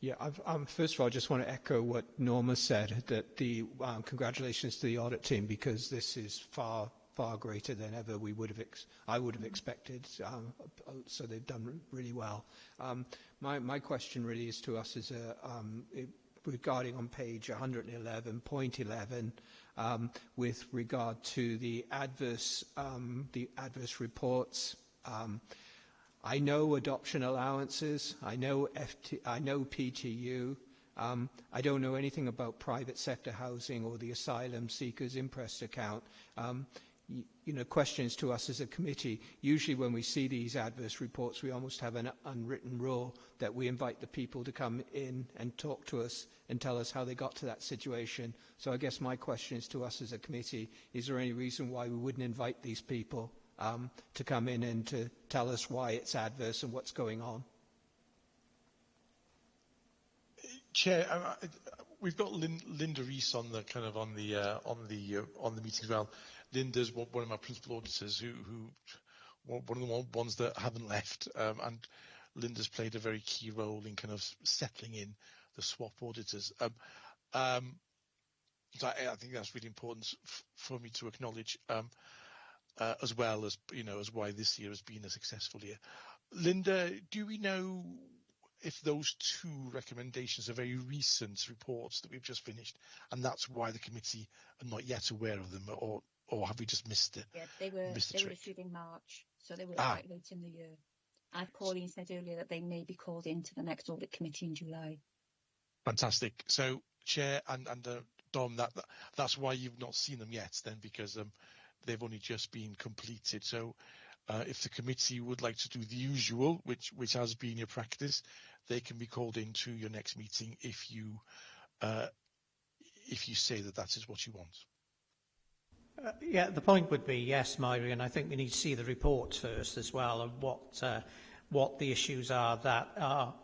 Yeah, first of all, I just want to echo what Norma said, that the congratulations to the audit team, because this is far greater than ever I would have expected. So they've done really well. My question really is to us is regarding on page 111.11 with regard to the adverse reports. I know adoption allowances. I know PTU. I don't know anything about private sector housing or the asylum seekers interest account. Questions to us as a committee. Usually when we see these adverse reports, we almost have an unwritten rule that we invite the people to come in and talk to us and tell us how they got to that situation. So I guess my question is to us as a committee, is there any reason why we wouldn't invite these people to come in and to tell us why it's adverse and what's going on? Chair, we've got Linda Rees on the meeting as well. Linda's one of my principal auditors, who one of the ones that haven't left, and Linda's played a very key role in kind of settling in the swap auditors. So I think that's really important for me to acknowledge, as well as as why this year has been a successful year. Linda, do we know if those two recommendations are very recent reports that we've just finished, and that's why the committee are not yet aware of them, or have we just missed it? Yeah, they were issued in March, so they were quite late in the year. And Pauline said earlier that they may be called into the next audit committee in July. Fantastic. So, Chair and Dom, that's why you've not seen them yet, then, because they've only just been completed. So, if the committee would like to do the usual, which has been your practice, they can be called into your next meeting if you say that is what you want. Yeah, the point would be, yes, Myri, and I think we need to see the reports first as well, and what the issues are that are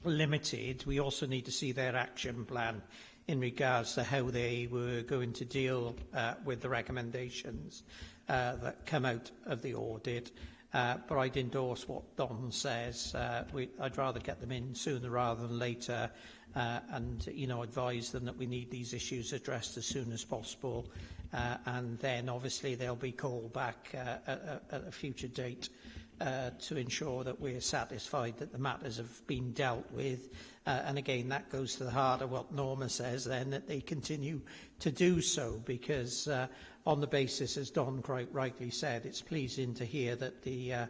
limited. We also need to see their action plan in regards to how they were going to deal with the recommendations that come out of the audit. But I'd endorse what Don says. I'd rather get them in sooner rather than later, and advise them that we need these issues addressed as soon as possible. And then obviously they'll be called back at a future date to ensure that we're satisfied that the matters have been dealt with. And again, that goes to the heart of what Norma says then, that they continue to do so, because on the basis, as Don quite rightly said, it's pleasing to hear that the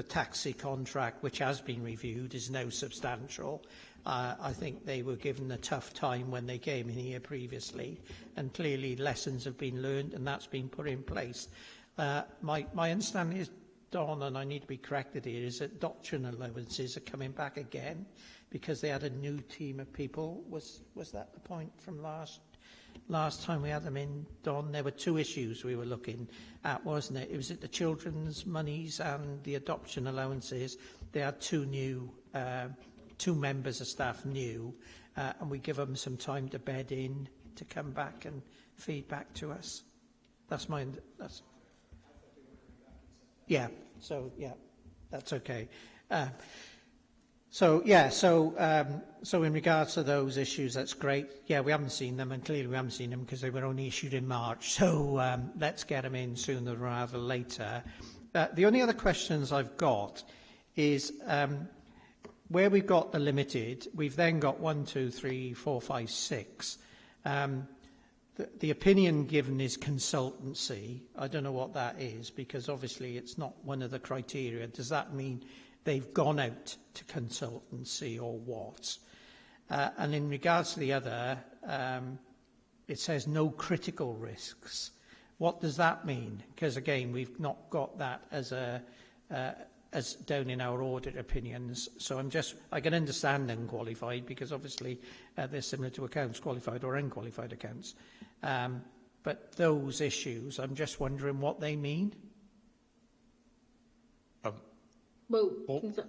taxi contract, which has been reviewed, is now substantial. I think they were given a tough time when they came in here previously, and clearly lessons have been learned and that's been put in place. My understanding is, Don, and I need to be corrected here, is that adoption allowances are coming back again because they had a new team of people. Was that the point from last time we had them in, Don? There were two issues we were looking at, wasn't it? It was the children's monies and the adoption allowances. They had two members of staff new, and we give them some time to bed in to come back and feed back to us. That's yeah. So yeah, that's okay. So, yeah, so in regards to those issues, that's great. Yeah, we haven't seen them, and clearly we haven't seen them because they were only issued in March. So let's get them in sooner rather than later. The only other questions I've got is where we've got the limited, we've then got 1, 2, 3, 4, 5, 6. The opinion given is consultancy. I don't know what that is because obviously it's not one of the criteria. Does that mean they've gone out to consultancy or what? And in regards to the other, it says no critical risks. What does that mean? Because again, we've not got that as as down in our audit opinions. So I can understand unqualified because obviously they're similar to accounts, qualified or unqualified accounts. But those issues, I'm just wondering what they mean. Well,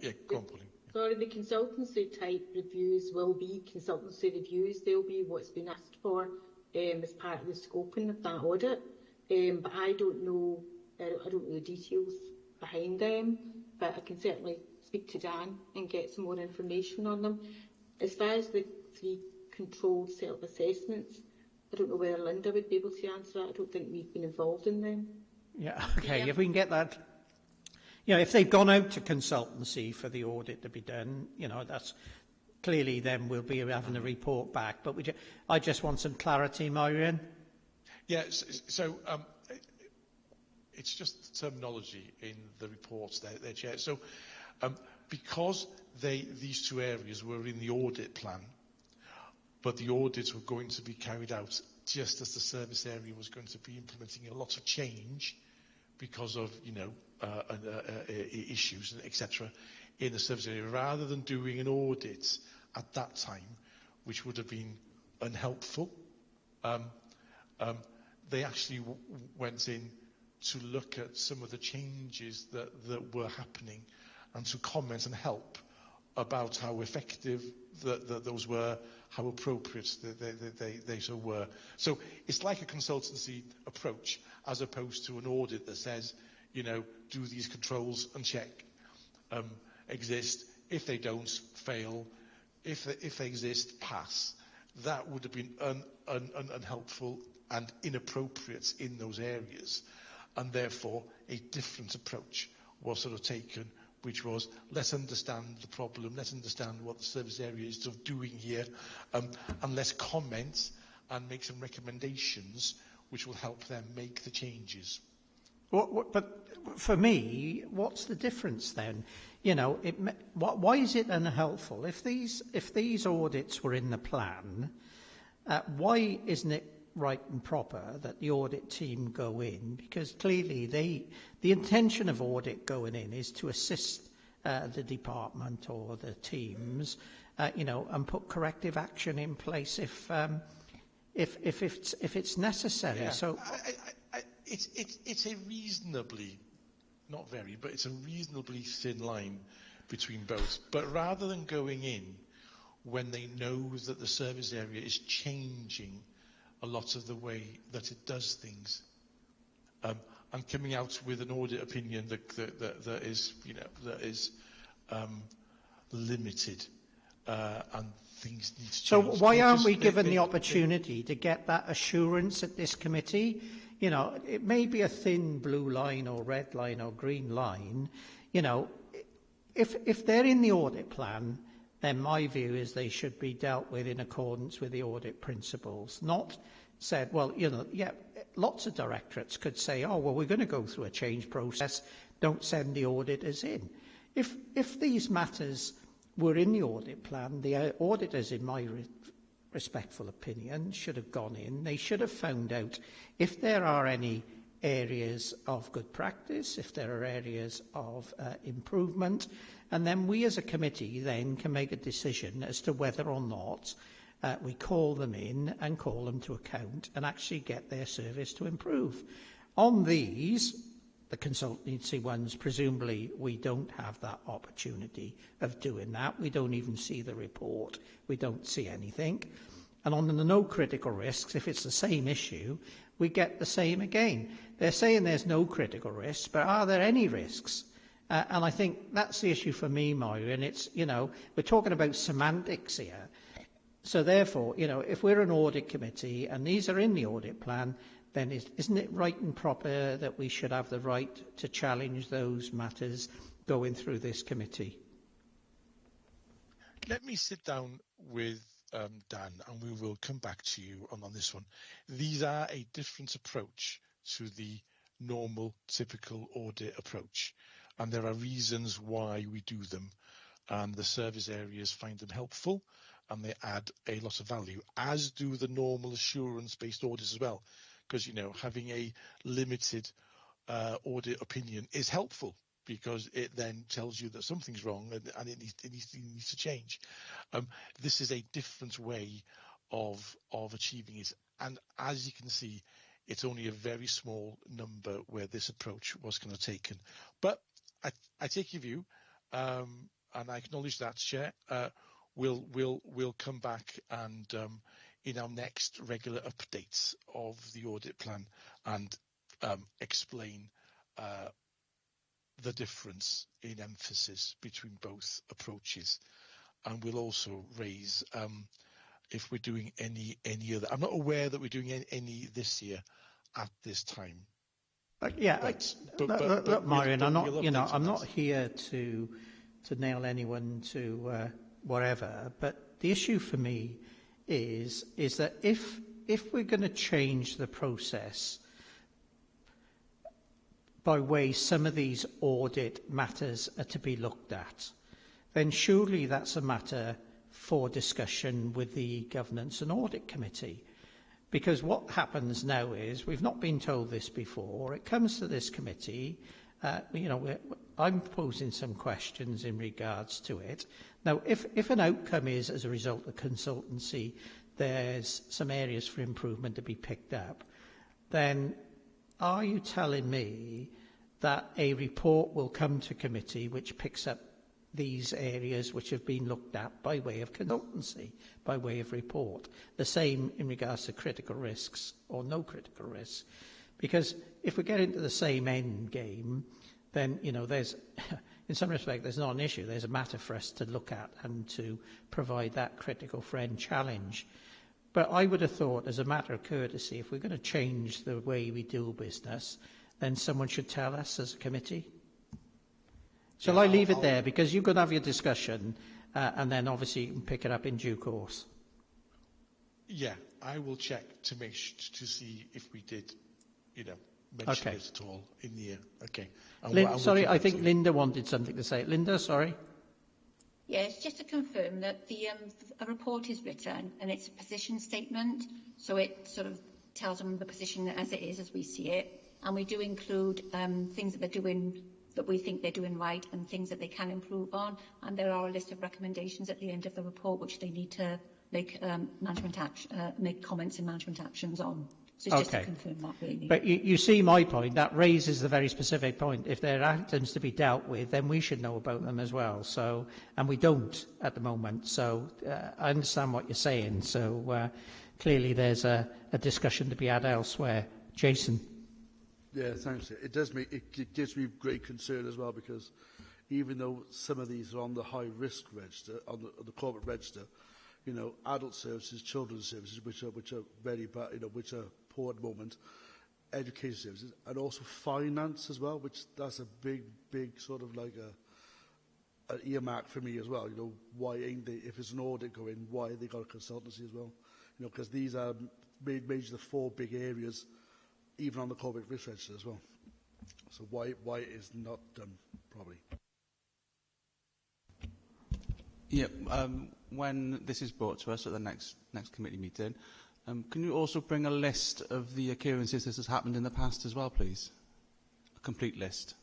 yeah, go on, Pauline. Sorry, the consultancy type reviews will be consultancy reviews. They'll be what's been asked for as part of the scoping of that audit. But I don't know the details behind them. But I can certainly speak to Dan and get some more information on them. As far as the 3 controlled self-assessments, I don't know whether Linda would be able to answer that. I don't think we've been involved in them. Yeah, okay, if we can get that. If they've gone out to consultancy for the audit to be done, that's clearly then we'll be having a report back. But I just want some clarity, Myrian. Yes, so it's just terminology in the reports there, Chair. So because these 2 areas were in the audit plan, but the audits were going to be carried out just as the service area was going to be implementing a lot of change because of, issues, etc., in the service area, rather than doing an audit at that time, which would have been unhelpful. They actually went in to look at some of the changes that were happening and to comment and help about how effective those were, how appropriate they so were. So it's like a consultancy approach as opposed to an audit that says, do these controls and check exist. If they don't, fail. If they exist, pass. That would have been unhelpful and inappropriate in those areas. And therefore, a different approach was sort of taken, which was, let's understand the problem, let's understand what the service area is sort of doing here, and let's comment and make some recommendations which will help them make the changes. But for me, what's the difference then? Why is it unhelpful? If these audits were in the plan, why isn't it right and proper that the audit team go in? Because clearly the intention of audit going in is to assist the department or the teams, and put corrective action in place if it's necessary. Yeah. So it's a reasonably, not very, but it's a reasonably thin line between both. But rather than going in when they know that the service area is changing a lot of the way that it does things, and coming out with an audit opinion that is limited, and things need to change. So why aren't we given the opportunity to get that assurance at this committee? It may be a thin blue line or red line or green line. If they're in the audit plan, then my view is they should be dealt with in accordance with the audit principles, not said, well, lots of directorates could say, oh, well, we're going to go through a change process, don't send the auditors in. If these matters were in the audit plan, the auditors, in my respectful opinion, should have gone in. They should have found out if there are any areas of good practice, if there are areas of improvement, and then we as a committee then can make a decision as to whether or not we call them in and call them to account and actually get their service to improve. On these, the consultancy ones, presumably we don't have that opportunity of doing that. We don't even see the report. We don't see anything. And on the no critical risks, if it's the same issue, we get the same again. They're saying there's no critical risks, but are there any risks? And I think that's the issue for me, Moira, and it's, you know, we're talking about semantics here. So therefore, you know, if we're an audit committee and these are in the audit plan, then isn't it right and proper that we should have the right to challenge those matters going through this committee? Let me sit down with Dan and we will come back to you on this one. These are a different approach to the normal, typical audit approach. And there are reasons why we do them. And the service areas find them helpful and they add a lot of value, as do the normal assurance-based audits as well. Because, you know, having a limited audit opinion is helpful because it then tells you that something's wrong and it needs to change. This is a different way of achieving it. And as you can see, it's only a very small number where this approach was kind of taken. But I take your view, and I acknowledge that, Chair. We'll come back and in our next regular updates of the audit plan and explain the difference in emphasis between both approaches. And we'll also raise if we're doing any other. I'm not aware that we're doing any this year at this time. Yeah, look, Marion, I'm not, you know, I'm not here to nail anyone to whatever, but the issue for me is that if we're going to change the process by way some of these audit matters are to be looked at, then surely that's a matter for discussion with the Governance and Audit Committee. Because what happens now is, we've not been told this before, it comes to this committee, you know, I'm posing some questions in regards to it. Now, if an outcome is, as a result of consultancy, there's some areas for improvement to be picked up, then are you telling me that a report will come to committee which picks up these areas which have been looked at by way of consultancy, by way of report? The same in regards to critical risks or no critical risks. Because if we get into the same end game, then, you know, there's, in some respect, there's not an issue. There's a matter for us to look at and to provide that critical friend challenge. But I would have thought, as a matter of courtesy, if we're going to change the way we do business, then someone should tell us as a committee. Shall I leave it there? Because you're going to have your discussion, and then obviously you can pick it up in due course. Yeah, I will check to see if we did, you know, mention it at all in the year. Okay. Sorry, I think Linda wanted something to say. Linda, sorry. Yes, just to confirm that a report is written and it's a position statement, so it sort of tells them the position as it is, as we see it, and we do include things that they're doing that we think they're doing right and things that they can improve on, and there are a list of recommendations at the end of the report which they need to make make comments and management actions on. So it's just to confirm that, really. But you see my point. That raises the very specific point. If there are items to be dealt with, then we should know about them as well. So, and we don't at the moment. So I understand what you're saying. So clearly there's a discussion to be had elsewhere. Jason. Yeah, thanks. It gives me great concern as well, because even though some of these are on the high risk register, on the corporate register, you know, adult services, children's services, which are very bad, you know, which are poor at the moment, education services, and also finance as well, which that's a big sort of like an earmark for me as well. You know, why ain't they, if it's an audit going, why they got a consultancy as well? You know, because these are major the four big areas, even on the corporate risk register as well. So why it is not done properly? Yeah, when this is brought to us at the next committee meeting, can you also bring a list of the occurrences this has happened in the past as well, please? A complete list.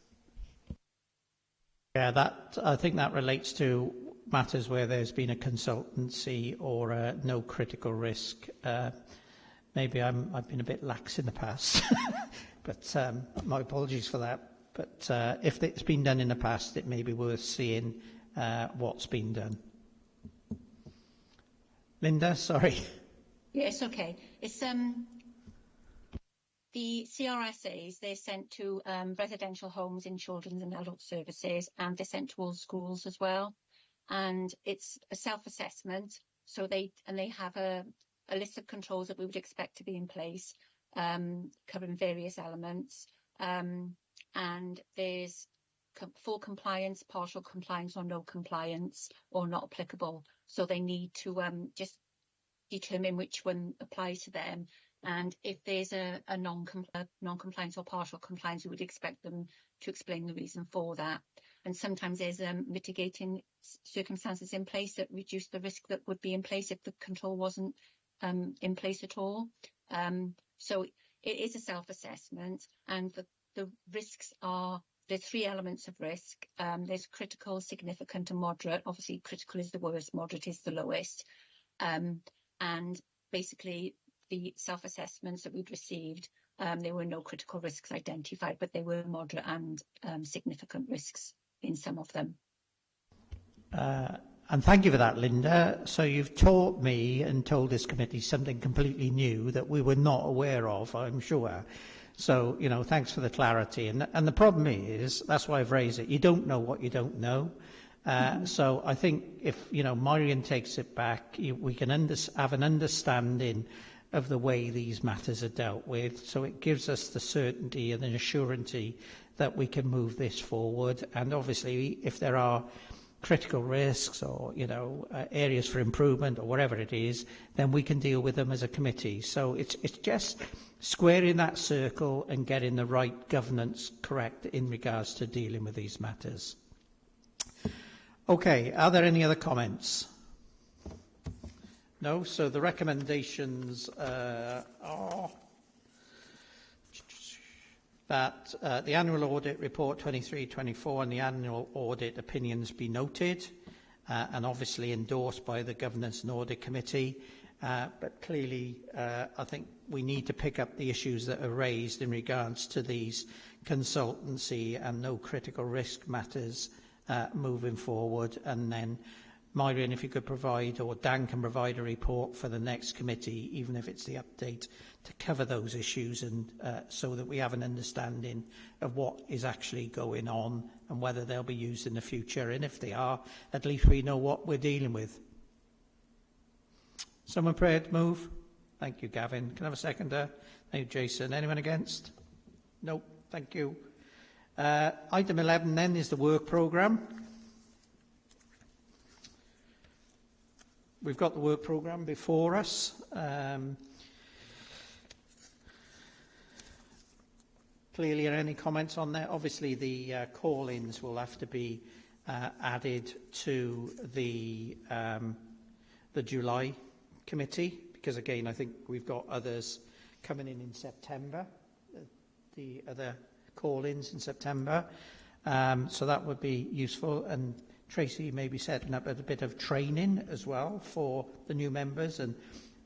Yeah, I think that relates to matters where there's been a consultancy or a no critical risk. Maybe I've been a bit lax in the past, but my apologies for that. But if it's been done in the past, it may be worth seeing what's been done. Linda, sorry. Yes, okay. It's The CRSAs, they're sent to residential homes in children's and adult services, and they're sent to all schools as well. And it's a self-assessment, so they have a list of controls that we would expect to be in place, covering various elements. And there's full compliance, partial compliance, or no compliance, or not applicable. So they need to just determine which one applies to them. And if there's a non-compliance or partial compliance, we would expect them to explain the reason for that. And sometimes there's mitigating circumstances in place that reduce the risk that would be in place if the control wasn't in place at all. So it is a self-assessment, and the risks are, there's 3 elements of risk. There's critical, significant, and moderate. Obviously, critical is the worst, moderate is the lowest. And basically, the self-assessments that we'd received, there were no critical risks identified, but there were moderate and significant risks in some of them. And thank you for that, Linda. So you've taught me and told this committee something completely new that we were not aware of, I'm sure. So, you know, thanks for the clarity. And the problem is, that's why I've raised it, you don't know what you don't know. So I think if, you know, Marion takes it back, we can have an understanding of the way these matters are dealt with. So it gives us the certainty and the assurance that we can move this forward. And obviously, if there are critical risks or, you know, areas for improvement or whatever it is, then we can deal with them as a committee. So it's just squaring that circle and getting the right governance correct in regards to dealing with these matters. Okay, are there any other comments? No? So the recommendations are that the annual audit report 23-24 and the annual audit opinions be noted and obviously endorsed by the Governance and Audit Committee. But clearly, I think we need to pick up the issues that are raised in regards to these consultancy and no critical risk matters moving forward. And then, Myrian, if you could provide, or Dan can provide a report for the next committee, even if it's the update, to cover those issues and so that we have an understanding of what is actually going on and whether they'll be used in the future. And if they are, at least we know what we're dealing with. Someone prepared to move? Thank you, Gavin. Can I have a seconder? Thank you, Jason. Anyone against? No. Thank you. Item 11 then is the work programme. We've got the work programme before us. Clearly, are any comments on that? Obviously, the call-ins will have to be added to the July committee, because again, I think we've got others coming in September, the other call-ins in September. So that would be useful. And Tracy may be setting up a bit of training as well for the new members and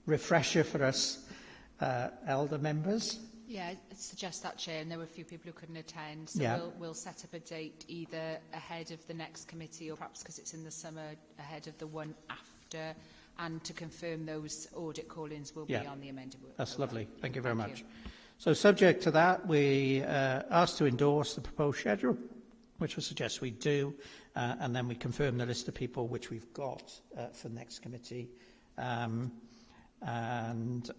refresher for us elder members. Yeah, I suggest that, Chair, and there were a few people who couldn't attend, so yeah. we'll set up a date either ahead of the next committee or perhaps because it's in the summer ahead of the one after, and to confirm those audit call-ins will be on the amended work. That's lovely. Thank you very much. So subject to that, we asked to endorse the proposed schedule, which I suggest we do, and then we confirm the list of people which we've got for the next committee. And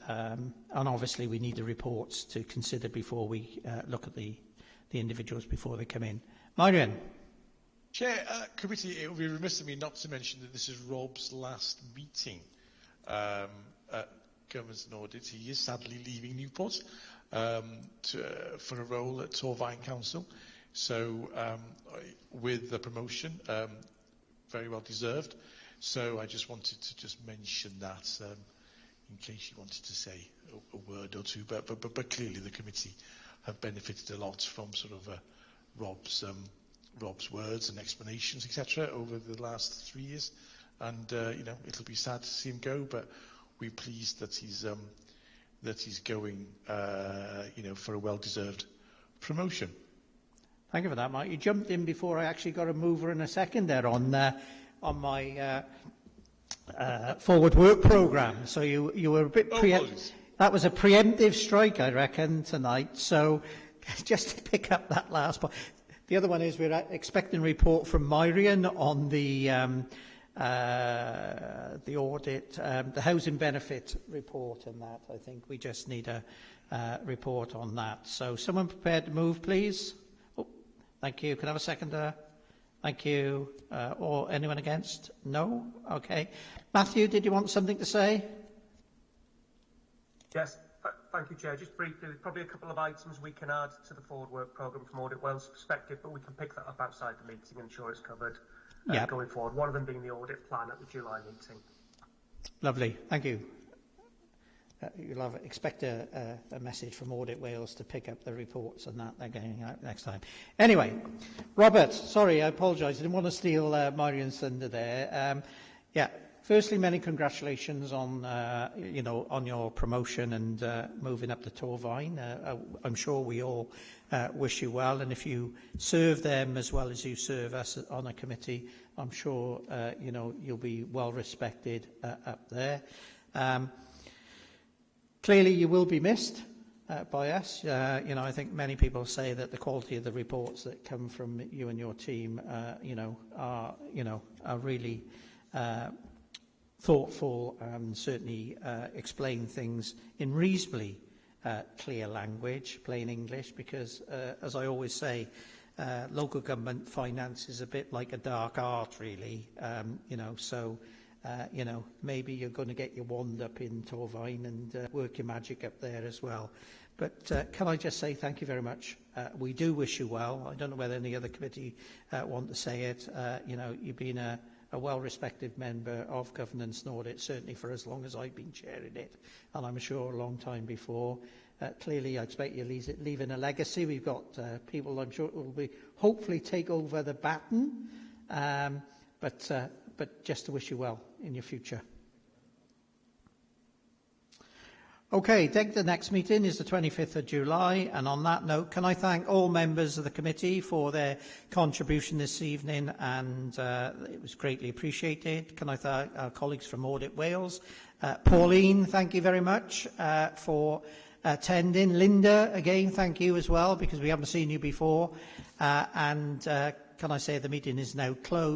obviously we need the reports to consider before we look at the individuals before they come in. Myrian. Chair, committee, it would be remiss of me not to mention that this is Rob's last meeting at Governance and Audit. He is sadly leaving Newport for a role at Torfaen Council. So with the promotion, very well deserved. So I just wanted to just mention that in case you wanted to say a word or two. But clearly the committee have benefited a lot from sort of Rob's words and explanations, etc., over the last 3 years. And you know, it'll be sad to see him go, but we're pleased that he's going, you know, for a well-deserved promotion. Thank you for that, Mike. You jumped in before I actually got a mover and a seconder on my forward work programme. So you were a bit That was a preemptive strike, I reckon, tonight. So just to pick up that last point. The other one is we're expecting a report from Myrian on the audit, the housing benefit report and that. I think we just need a report on that. So someone prepared to move, please? Oh, thank you. Can I have a seconder? Thank you. Or anyone against? No? Okay. Matthew, did you want something to say? Yes. Thank you, Chair. Just briefly, there's probably a couple of items we can add to the forward work programme from Audit Wales' perspective, but we can pick that up outside the meeting and ensure it's covered going forward. One of them being the audit plan at the July meeting. Lovely. Thank you. You'll expect a message from Audit Wales to pick up the reports and that they're going out next time. Anyway, Robert, sorry, I apologise. I didn't want to steal Marian's thunder there. Firstly, many congratulations on on your promotion and moving up the Torvine. I'm sure we all wish you well, and if you serve them as well as you serve us on a committee, I'm sure you'll be well respected up there. Clearly, you will be missed by us. I think many people say that the quality of the reports that come from you and your team, are really thoughtful and certainly explain things in reasonably clear language, plain English, because, as I always say, local government finance is a bit like a dark art, really. Maybe you're going to get your wand up in Torvine and work your magic up there as well. But can I just say thank you very much. We do wish you well. I don't know whether any other committee want to say it. You've been a well-respected member of Governance and Audit, certainly for as long as I've been chairing it, and I'm sure a long time before. Clearly, I expect you're leaving a legacy. We've got people, I'm sure, who will hopefully take over the baton, but just to wish you well in your future. Okay, the next meeting is the 25th of July, and on that note, can I thank all members of the committee for their contribution this evening, and it was greatly appreciated. Can I thank our colleagues from Audit Wales? Pauline, thank you very much for attending. Linda, again, thank you as well, because we haven't seen you before. And can I say the meeting is now closed.